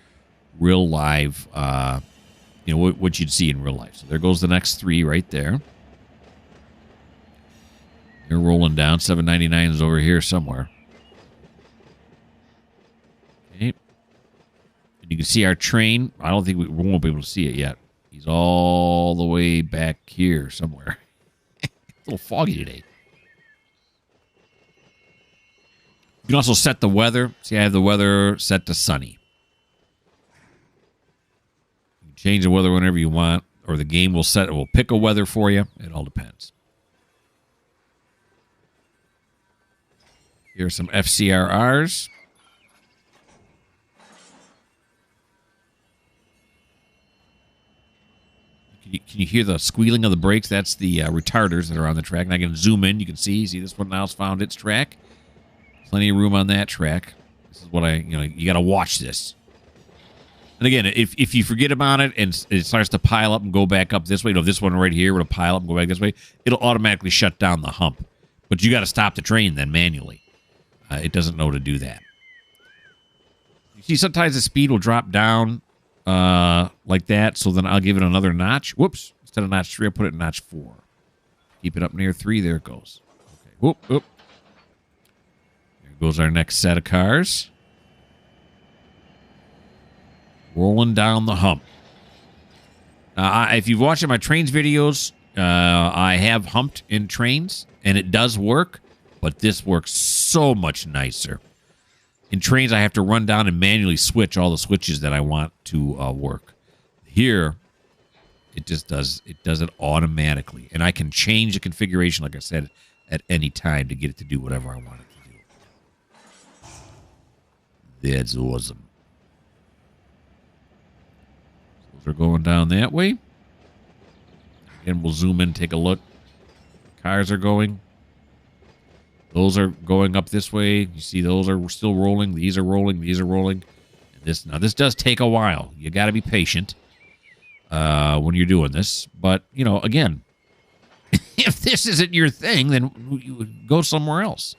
real live, what you'd see in real life. So there goes the next 3 right there. They're rolling down. 799 is over here somewhere. Okay. And you can see our train. I don't think we won't be able to see it yet. He's all the way back here somewhere. It's a little foggy today. You can also set the weather. See, I have the weather set to sunny. Change the weather whenever you want, or the game will pick a weather for you. It all depends. Here are some FCRRs. Can you hear the squealing of the brakes? That's the retarders that are on the track. And I can zoom in. You can see this one now's found its track. Plenty of room on that track. This is what you got to watch this. And again, if you forget about it and it starts to pile up and go back up this way, this one right here will pile up and go back this way, it'll automatically shut down the hump. But you got to stop the train then manually. It doesn't know to do that. You see, sometimes the speed will drop down like that, so then I'll give it another notch. Whoops. Instead of notch 3, I'll put it in notch 4. Keep it up near 3. There it goes. Okay. Whoop. There goes our next set of cars. Rolling down the hump. If you've watched my trains videos, I have humped in trains, and it does work, but this works so much nicer. In trains, I have to run down and manually switch all the switches that I want to work. Here, it just does it automatically, and I can change the configuration, like I said, at any time to get it to do whatever I want it to do. That's awesome. They're going down that way. And we'll zoom in, take a look. Cars are going. Those are going up this way. You see those are still rolling. These are rolling. These are rolling. And this does take a while. You got to be patient when you're doing this. But, again, if this isn't your thing, then you go somewhere else.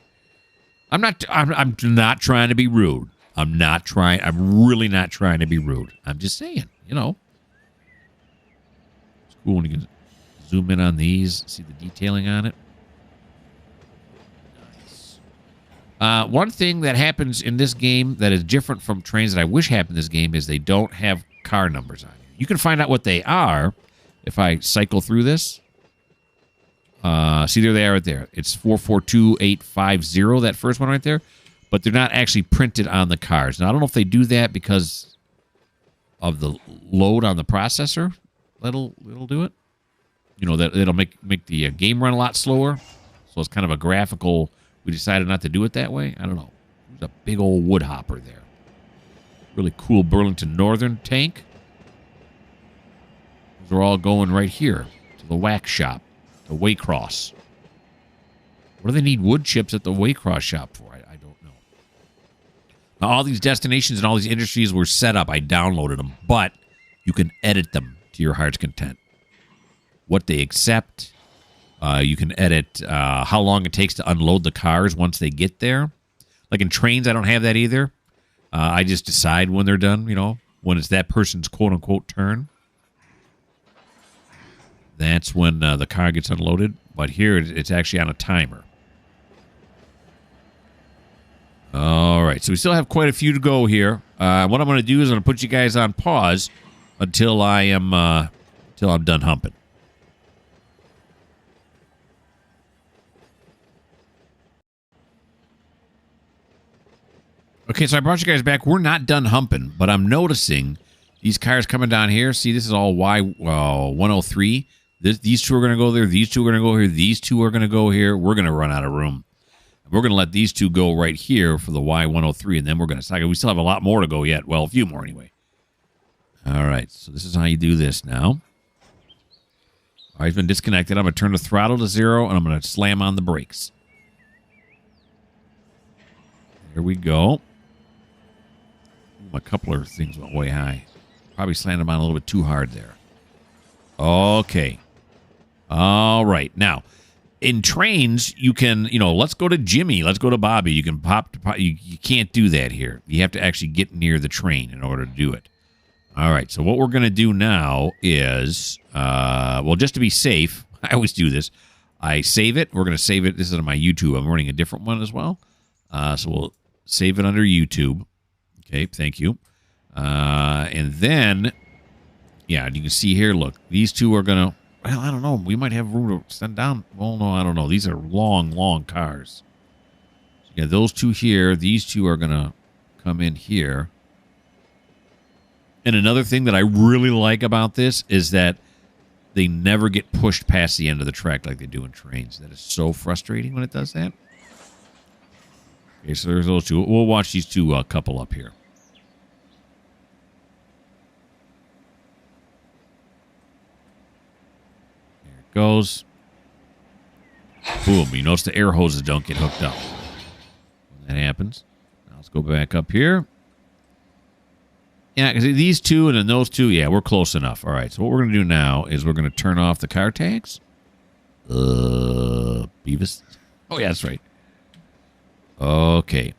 I'm not trying to be rude. I'm really not trying to be rude. I'm just saying, Cool when you can zoom in on these, see the detailing on it. Nice. One thing that happens in this game that is different from trains that I wish happened in this game is they don't have car numbers on here. You can find out what they are if I cycle through this. See, there they are right there. It's 442850, that first one right there. But they're not actually printed on the cards. Now, I don't know if they do that because of the load on the processor. It'll do it. You know, that it'll make the game run a lot slower. So it's kind of a graphical. We decided not to do it that way. I don't know. There's a big old wood hopper there. Really cool Burlington Northern tank. Those are all going right here to the wax shop, the Waycross. What do they need wood chips at the Waycross shop for? I don't know. Now, all these destinations and all these industries were set up. I downloaded them, but you can edit them to your heart's content. What they accept. You can edit how long it takes to unload the cars once they get there. Like in trains, I don't have that either. I just decide when they're done, you know, when it's that person's quote-unquote turn. That's when the car gets unloaded. But here, it's actually on a timer. All right, so we still have quite a few to go here. What I'm going to do is I'm going to put you guys on pause until I'm done humping. Okay, so I brought you guys back. We're not done humping, but I'm noticing these cars coming down here. See, this is all Y103. These two are going to go there. These two are going to go here. These two are going to go here. We're going to run out of room. We're going to let these two go right here for the Y103, and then we're going to stop. We still have a lot more to go yet. Well, a few more anyway. All right, so this is how you do this now. All right, it's been disconnected. I'm going to turn the throttle to 0, and I'm going to slam on the brakes. There we go. A couple of things went way high. Probably slammed them on a little bit too hard there. Okay. All right. Now, in trains, you can, you know, let's go to Jimmy. Let's go to Bobby. You can pop. You can't do that here. You have to actually get near the train in order to do it. All right. So what we're going to do now is, well, just to be safe, I always do this. I save it. We're going to save it. This is on my YouTube. I'm running a different one as well. So we'll save it under YouTube. Okay, thank you. And then, yeah, you can see here, look, these two are going to, well, I don't know. We might have room to send down. Well, no, I don't know. These are long, long cars. So you got those two here. These two are going to come in here. And another thing that I really like about this is that they never get pushed past the end of the track like they do in trains. That is so frustrating when it does that. Okay, so there's those two. We'll watch these two couple up here. There it goes. Boom. You notice the air hoses don't get hooked up when that happens. Now let's go back up here. Yeah, because these two and then those two, yeah, we're close enough. All right, so what we're going to do now is we're going to turn off the car tags. Beavis. Oh, yeah, that's right. Okay.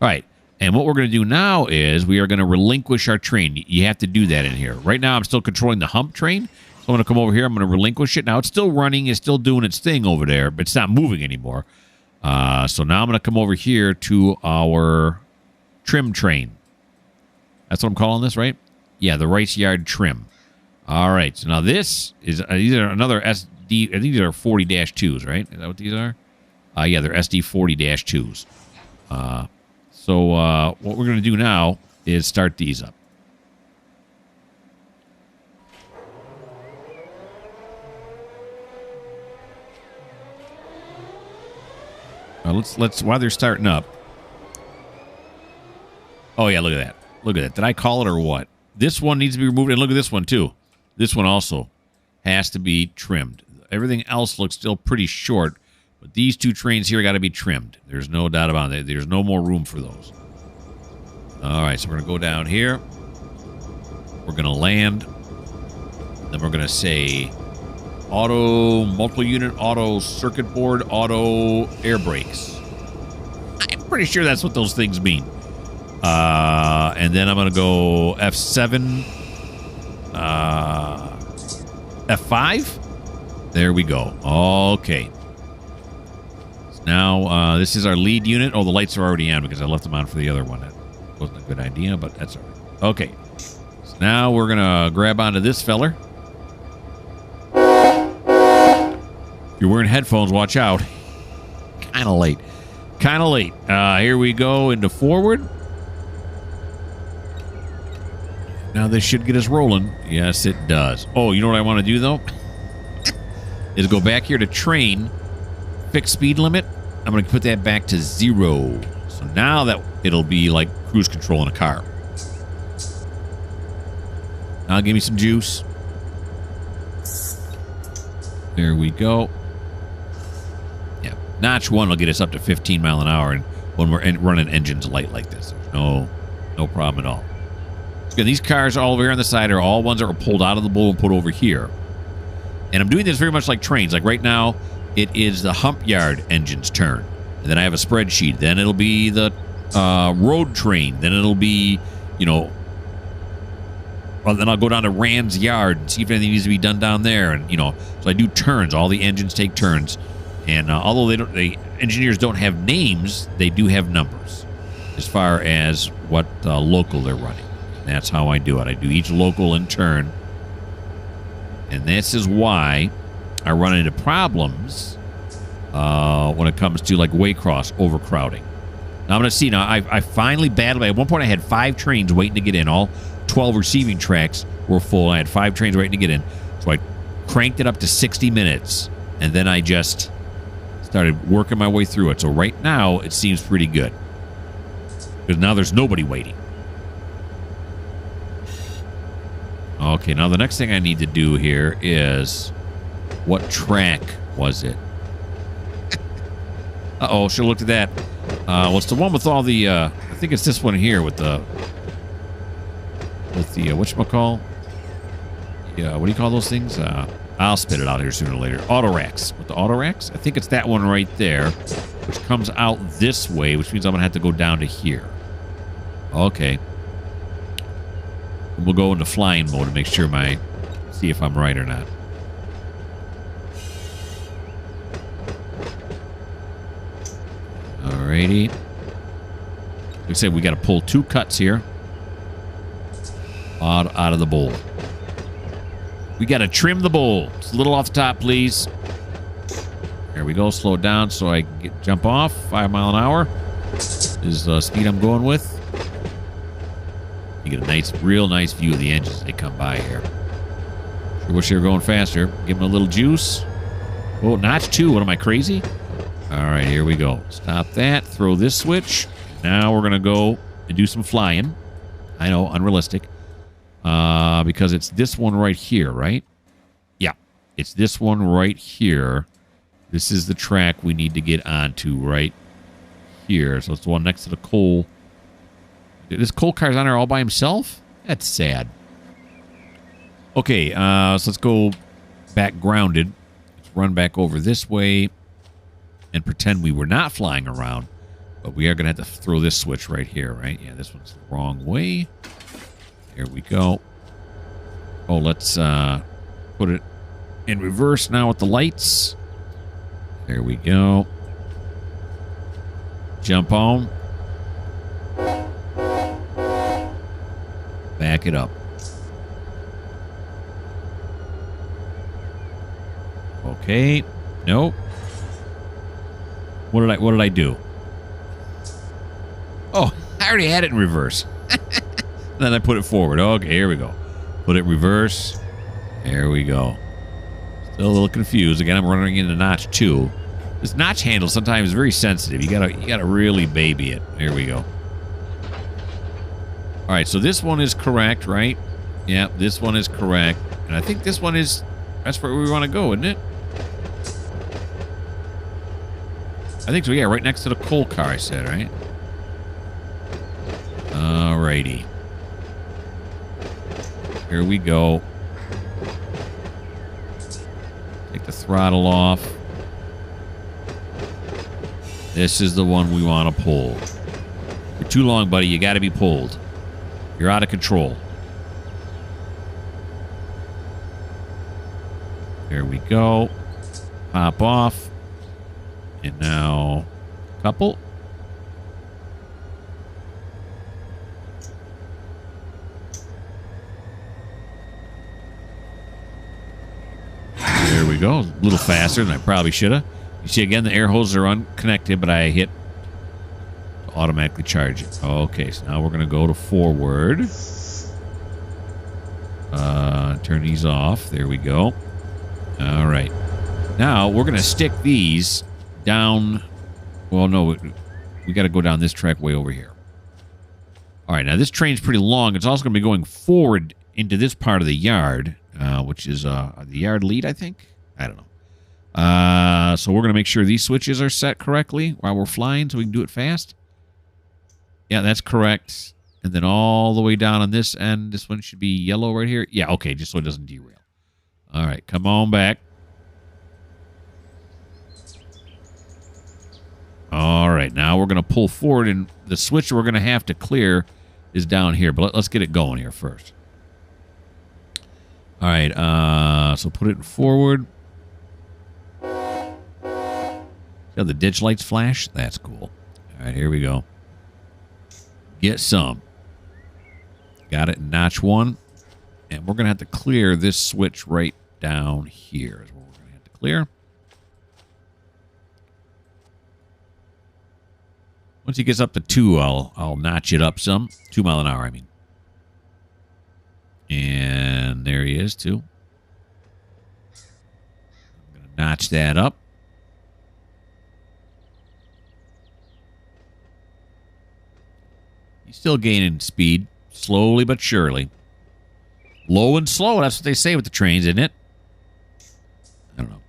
All right. And what we're going to do now is we are going to relinquish our train. You have to do that in here. Right now, I'm still controlling the hump train. So I'm going to come over here. I'm going to relinquish it. Now, it's still running. It's still doing its thing over there, but it's not moving anymore. So now I'm going to come over here to our trim train. That's what I'm calling this, right? Yeah, the rice yard trim. All right. So now this is, these are another SD, I think these are 40-2s, right? Is that what these are? Yeah, they're SD 40-2s. So what we're going to do now is start these up. Let's while they're starting up. Oh yeah, look at that. Look at that. Did I call it or what? This one needs to be removed, and look at this one too. This one also has to be trimmed. Everything else looks still pretty short. But these two trains here got to be trimmed. There's no doubt about it. There's no more room for those. All right, so we're going to go down here. We're going to land. Then we're going to say auto, multiple unit, auto circuit board, auto air brakes. I'm pretty sure that's what those things mean. And then I'm going to go F7, F5. There we go. Okay. Now, this is our lead unit. Oh, the lights are already on because I left them on for the other one. That wasn't a good idea, but that's all right. Okay. So now we're going to grab onto this feller. If you're wearing headphones, watch out. Kind of late. Kind of late. Here we go into forward. Now this should get us rolling. Yes, it does. Oh, you know what I want to do, though? Is go back here to train. Fixed speed limit. I'm going to put that back to 0. So now that it'll be like cruise control in a car. Now give me some juice. There we go. Yeah. Notch 1 will get us up to 15 mile an hour and when we're running engines light like this. No problem at all. Again, these cars all over here on the side are all ones that were pulled out of the bowl and put over here. And I'm doing this very much like trains. Like right now, it is the hump yard engine's turn. And then I have a spreadsheet. Then it'll be the road train. Then it'll be, well, then I'll go down to Rand's yard and see if anything needs to be done down there. And, so I do turns. All the engines take turns. And although the engineers don't have names, they do have numbers as far as what local they're running. And that's how I do it. I do each local in turn. And this is why I run into problems when it comes to like Waycross overcrowding. Now I'm going to see. Now I finally battled. At one point I had 5 trains waiting to get in. All 12 receiving tracks were full. I had 5 trains waiting to get in. So I cranked it up to 60 minutes. And then I just started working my way through it. So right now it seems pretty good. Because now there's nobody waiting. Okay, now the next thing I need to do here is, what track was it? Uh-oh, should have looked at that. What's the one with all the, I think it's this one here with the whatchamacall? Yeah, what do you call those things? I'll spit it out here sooner or later. Auto racks. With the auto racks? I think it's that one right there, which comes out this way, which means I'm going to have to go down to here. Okay. We'll go into flying mode to make sure see if I'm right or not. Alrighty. Like I said, we got to pull 2 cuts here out of the bowl. We got to trim the bowl. It's a little off the top, please. There we go. Slow it down so I can jump off. 5 mile an hour is the speed I'm going with. You get a real nice view of the engines as they come by here. Sure wish they were going faster. Give them a little juice. Oh, notch 2. What am I, crazy? All right, here we go. Stop that. Throw this switch. Now we're going to go and do some flying. I know, unrealistic. Because it's this one right here, right? Yeah, it's this one right here. This is the track we need to get onto right here. So it's the one next to the coal. This coal car's on there all by himself? That's sad. Okay, so let's go back grounded. Let's run back over this way and pretend we were not flying around. But we are going to have to throw this switch right here, right? Yeah, this one's the wrong way. There we go. Oh, let's put it in reverse now with the lights. There we go. Jump on. Back it up. Okay. Nope. What did I do? Oh, I already had it in reverse. Then I put it forward. Okay, here we go. Put it in reverse. There we go. Still a little confused. Again, I'm running into notch 2. This notch handle sometimes is very sensitive. You gotta really baby it. There we go. All right, so this one is correct, right? Yeah, this one is correct. And I think this one is, that's where we want to go, isn't it? I think so, yeah, right next to the coal car, I said, right? Alrighty. Here we go. Take the throttle off. This is the one we want to pull. For too long, buddy, you got to be pulled. You're out of control. There we go. Pop off. And now, couple. There we we go. A little faster than I probably should have. You see, again, the air hoses are unconnected, but I hit automatically charge it. Okay, so now we're going to go to forward. Turn these off. There we go. All right. Now, we're going to stick these down. Well, no, we got to go down this track way over here. All right, now this train's pretty long. It's also going to be going forward into this part of the yard, which is the yard lead, I think. I don't know. So we're going to make sure these switches are set correctly while we're flying so we can do it fast. Yeah, that's correct. And then all the way down on this end, this one should be yellow right here. Yeah, okay, just so it doesn't derail. All right, come on back. All right, now we're going to pull forward, and the switch we're going to have to clear is down here. But let's get it going here first. All right, so put it forward. See how the ditch lights flash? That's cool. All right, here we go. Get some. Got it in notch 1. And we're going to have to clear this switch right down here is what we're going to have to clear. Once he gets up to 2, I'll notch it up some. 2 mile an hour, I mean. And there he is, 2. I'm going to notch that up. He's still gaining speed, slowly but surely. Low and slow, that's what they say with the trains, isn't it? I don't know.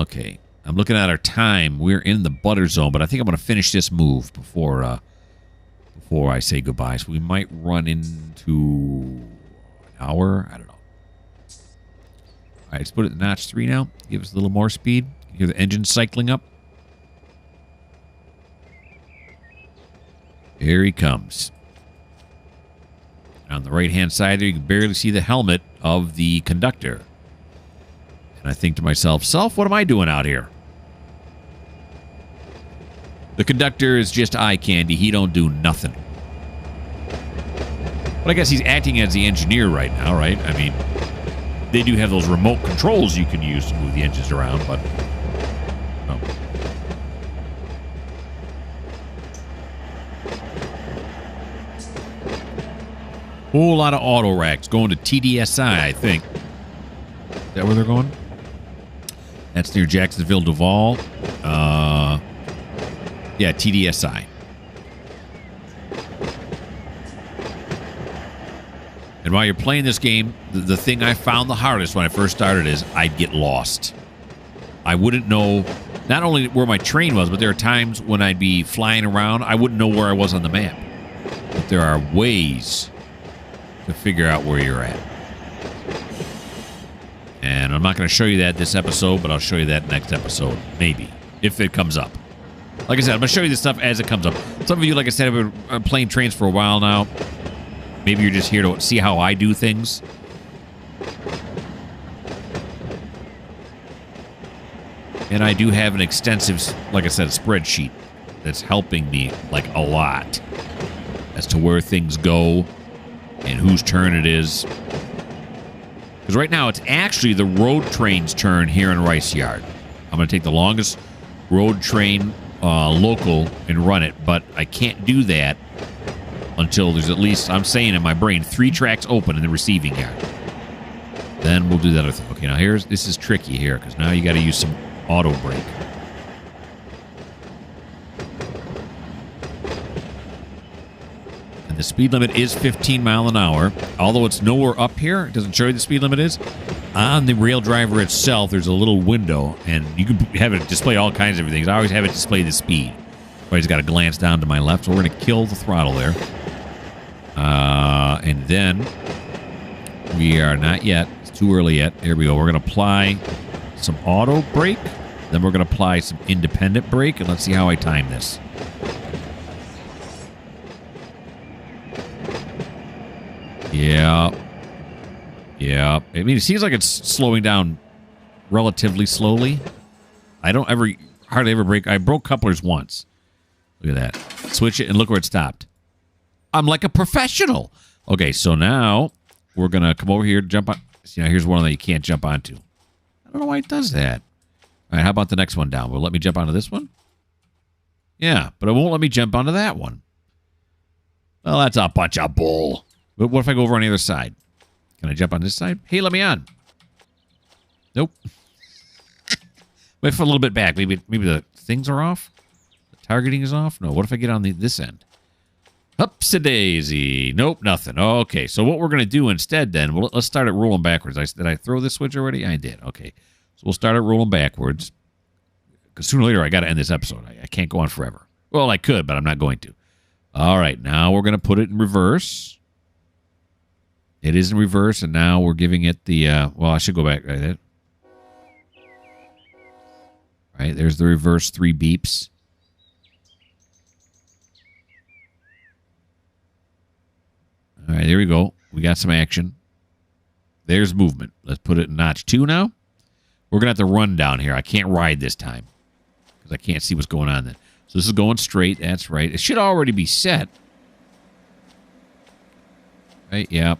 Okay. I'm looking at our time. We're in the butter zone, but I think I'm going to finish this move before I say goodbye. So we might run into an hour. I don't know. All right, let's put it in notch 3 now. Give us a little more speed. You hear the engine cycling up. Here he comes. On the right-hand side there, you can barely see the helmet of the conductor. And I think to myself, what am I doing out here? The conductor is just eye candy. He don't do nothing. But I guess he's acting as the engineer right now, right? I mean, they do have those remote controls you can use to move the engines around, but... Oh. Whole lot of auto racks going to TDSI, I think. Is that where they're going? That's near Jacksonville, Duval. Yeah, TDSI. And while you're playing this game, the thing I found the hardest when I first started is I'd get lost. I wouldn't know not only where my train was, but there are times when I'd be flying around, I wouldn't know where I was on the map. But there are ways to figure out where you're at. And I'm not going to show you that this episode, but I'll show you that next episode, maybe, if it comes up. Like I said, I'm going to show you this stuff as it comes up. Some of you, like I said, have been playing trains for a while now. Maybe you're just here to see how I do things. And I do have an extensive, like I said, spreadsheet that's helping me, like, a lot as to where things go and whose turn it is. Because right now, it's actually the road train's turn here in Rice Yard. I'm going to take the longest road train local and run it, but I can't do that until there's at least, I'm saying in my brain, 3 tracks open in the receiving yard. Then we'll do that other thing. Okay, now this is tricky here, because now you got to use some auto brake. And the speed limit is 15 mile an hour. Although it's nowhere up here, it doesn't show you the speed limit is. On the rail driver itself, there's a little window, and you can have it display all kinds of things. I always have it display the speed. I just got to glance down to my left, so we're going to kill the throttle there. And then we are not yet. It's too early yet. Here we go. We're going to apply some auto brake. Then we're going to apply some independent brake, and let's see how I time this. Yeah. Yeah. I mean, it seems like it's slowing down relatively slowly. I don't hardly ever brake. I broke couplers once. Look at that. Switch it and look where it stopped. I'm like a professional. Okay, so now we're going to come over here, jump on. See, now here's one that you can't jump onto. I don't know why it does that. All right, how about the next one down? Will it let me jump onto this one? Yeah, but it won't let me jump onto that one. Well, that's a bunch of bull. But what if I go over on the other side? Can I jump on this side? Hey, let me on. Nope. Wait for a little bit back. Maybe the things are off? The targeting is off? No, what if I get on this end? Upsa-daisy. Nope, nothing. Okay, so what we're going to do instead then, well, let's start it rolling backwards. Did I throw this switch already? I did. Okay, so we'll start it rolling backwards. Because sooner or later, I got to end this episode. I can't go on forever. Well, I could, but I'm not going to. All right, now we're going to put it in reverse. It is in reverse, and now we're giving it the, well, I should go back right there. Right, there's the reverse 3 beeps. All right, there we go. We got some action. There's movement. Let's put it in notch 2 now. We're going to have to run down here. I can't ride this time because I can't see what's going on then. So this is going straight. That's right. It should already be set. Right, yep.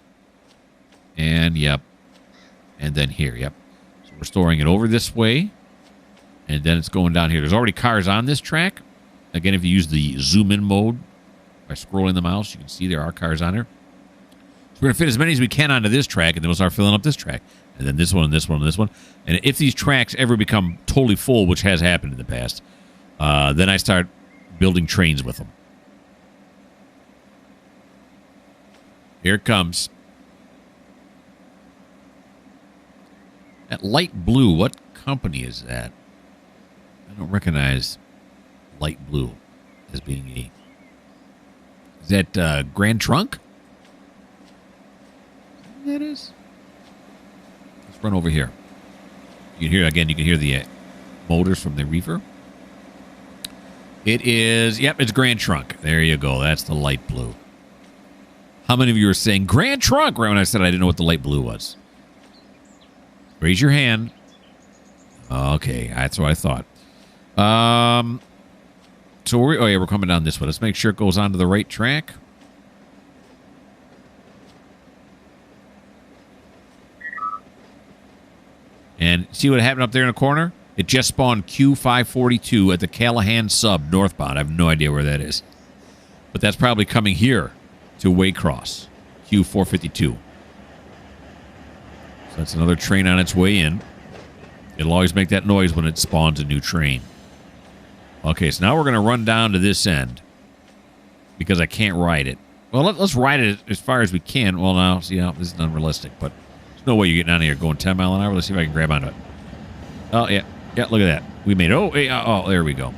And yep. And then here, yep. So we're storing it over this way. And then it's going down here. There's already cars on this track. Again, if you use the zoom in mode by scrolling the mouse, you can see there are cars on there. So we're going to fit as many as we can onto this track, and then we'll start filling up this track. And then this one, and this one, and this one. And if these tracks ever become totally full, which has happened in the past, then I start building trains with them. Here it comes. That light blue, what company is that? I don't recognize light blue as being a... Is that Grand Trunk? That is. Let's run over here. You can hear, again, you can hear the motors from the reefer. It is, yep, it's Grand Trunk. There you go. That's the light blue. How many of you are saying Grand Trunk right when I said I didn't know what the light blue was? Raise your hand. Okay, that's what I thought. So we're coming down this way. Let's make sure it goes onto the right track. And see what happened up there in the corner? It just spawned Q542 at the Callahan sub northbound. I have no idea where that is. But that's probably coming here to Waycross. Q452. So that's another train on its way in. It'll always make that noise when it spawns a new train. Okay, so now we're going to run down to this end. Because I can't ride it. Well, let's ride it as far as we can. Well, now, see, this is unrealistic. But there's no way you're getting out of here going 10 miles an hour. Let's see if I can grab onto it. Oh, yeah. Yeah, look at that. We made it. Oh, hey, oh, there we go.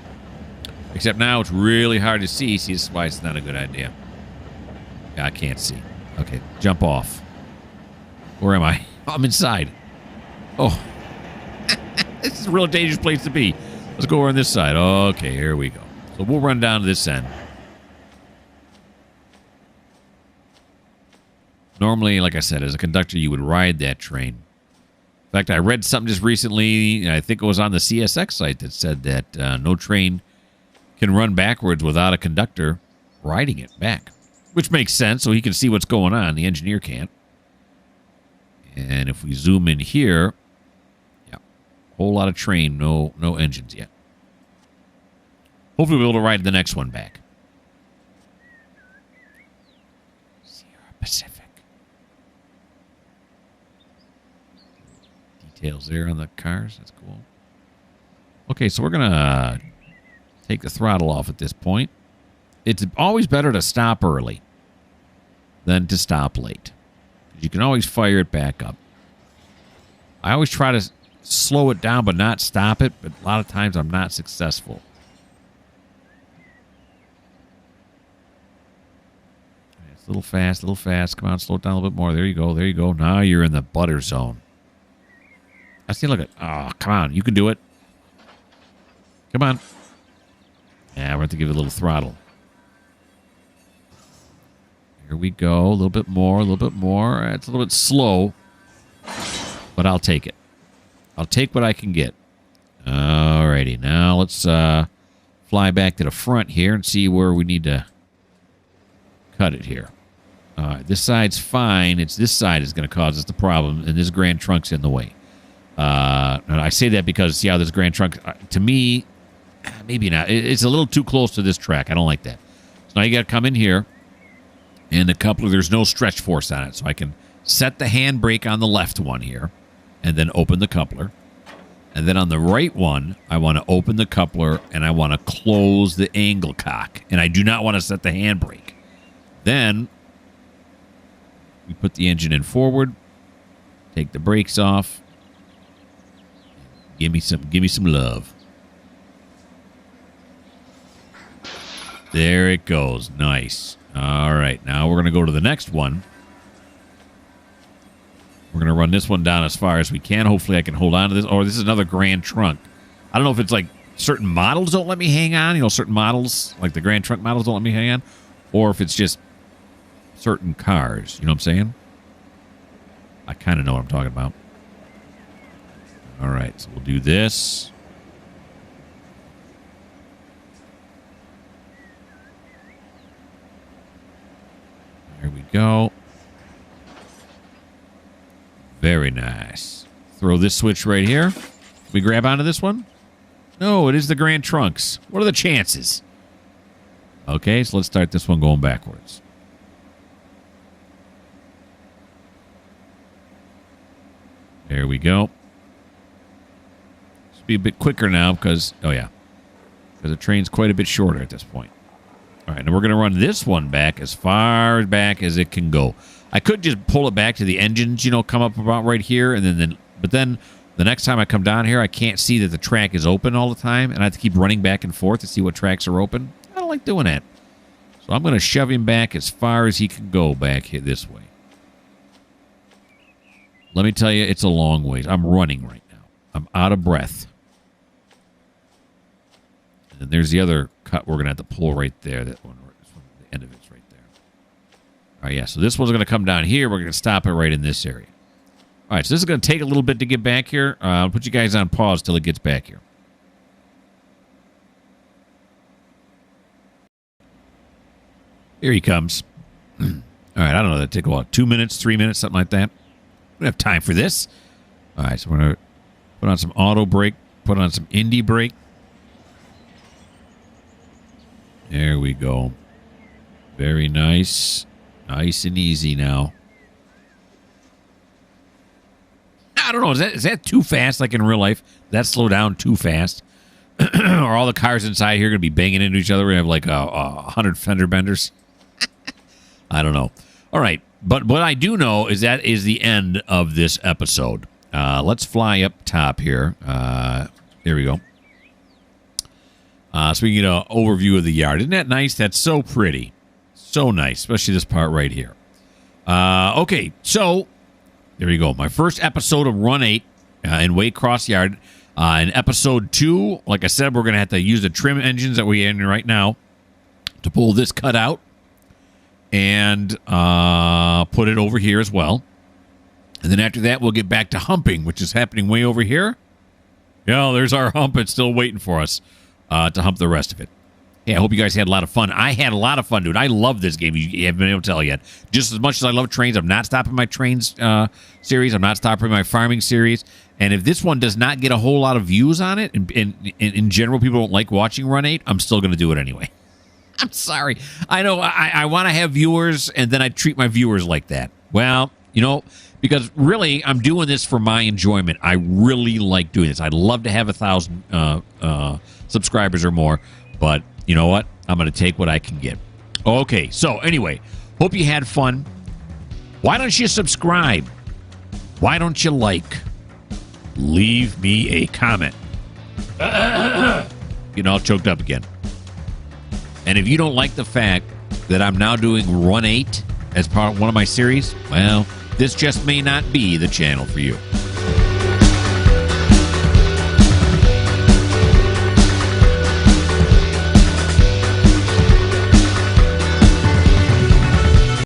Except now it's really hard to see. See, this is why it's not a good idea. Yeah, I can't see. Okay, jump off. Where am I? I'm inside. Oh. This is a real dangerous place to be. Let's go over on this side. Okay, here we go. So we'll run down to this end. Normally, like I said, as a conductor, you would ride that train. In fact, I read something just recently, I think it was on the CSX site, that said that no train can run backwards without a conductor riding it back. Which makes sense, so he can see what's going on. The engineer can't. And if we zoom in here, yeah, whole lot of train, no engines yet. Hopefully we'll be able to ride the next one back. Sierra Pacific. Details there on the cars. That's cool. Okay, so we're going to take the throttle off at this point. It's always better to stop early than to stop late. You can always fire it back up. I always try to slow it down but not stop it, but a lot of times I'm not successful. It's a little fast, a little fast. Come on, slow it down a little bit more. There you go, there you go. Now you're in the butter zone. I see, look at, oh, come on, you can do it. Come on. Yeah, we're going to have to give it a little throttle. Here we go. A little bit more, a little bit more. It's a little bit slow, but I'll take it. I'll take what I can get. Alrighty, now let's fly back to the front here and see where we need to cut it here. All right, this side's fine. It's this side is going to cause us the problem, and this Grand Trunk's in the way. And I say that because see how this Grand Trunk, to me, maybe not. It's a little too close to this track. I don't like that. So now you got to come in here, and the coupler, there's no stretch force on it. So I can set the handbrake on the left one here, and then open the coupler. And then on the right one, I want to open the coupler, and I want to close the angle cock. And I do not want to set the handbrake. Then we put the engine in forward, take the brakes off. Give me some love. There it goes. Nice. All right. Now we're going to go to the next one. We're going to run this one down as far as we can. Hopefully I can hold on to this. Or this is another Grand Trunk. I don't know if it's like certain models don't let me hang on. You know, certain models, like the Grand Trunk models don't let me hang on. Or if it's just certain cars. You know what I'm saying? I kind of know what I'm talking about. All right, so we'll do this. There we go. Very nice. Throw this switch right here. We grab onto this one? No, it is the Grand Trunks. What are the chances? Okay, so let's start this one going backwards. There we go. Be a bit quicker now because the train's quite a bit shorter at this point. All right, now we're going to run this one back as far back as it can go. I could just pull it back to the engines, you know, come up about right here, and but then the next time I come down here, I can't see that the track is open all the time, and I have to keep running back and forth to see what tracks are open. I don't like doing that. So I'm going to shove him back as far as he can go back here this way. Let me tell you, it's a long ways. I'm running right now. I'm out of breath. And there's the other cut we're going to have to pull right there. That one, the end of it's right there. All right, yeah. So this one's going to come down here. We're going to stop it right in this area. All right, so this is going to take a little bit to get back here. I'll put you guys on pause till it gets back here. Here he comes. All right, I don't know. That'll take a while. 2 minutes, 3 minutes, something like that. We don't have time for this. All right, so we're going to put on some auto brake, put on some indie brake. There we go. Very nice. Nice and easy now. I don't know. Is that too fast like in real life? That slow down too fast? Are all the cars inside here going to be banging into each other? We have like 100 fender benders? I don't know. All right. But what I do know is that is the end of this episode. Let's fly up top here. There we go. So we can get an overview of the yard. Isn't that nice? That's so pretty. So nice, especially this part right here. Okay, so there you go. My first episode of Run 8 in Waycross Yard. In episode 2, like I said, we're going to have to use the trim engines that we're in right now to pull this cut out and put it over here as well. And then after that, we'll get back to humping, which is happening way over here. Yeah, there's our hump. It's still waiting for us. To hump the rest of it. Yeah, I hope you guys had a lot of fun. I had a lot of fun, dude. I love this game. You haven't been able to tell yet. Just as much as I love trains, I'm not stopping my trains series. I'm not stopping my farming series. And if this one does not get a whole lot of views on it, and in general people don't like watching Run 8, I'm still going to do it anyway. I'm sorry. I know I want to have viewers, and then I treat my viewers like that. Well, you know, because really I'm doing this for my enjoyment. I really like doing this. I'd love to have 1,000 subscribers or more, but you know what? I'm going to take what I can get. Okay, so anyway, hope you had fun. Why don't you subscribe? Why don't you like? Leave me a comment. Getting all choked up again. And if you don't like the fact that I'm now doing Run 8 as part of one of my series, well, this just may not be the channel for you.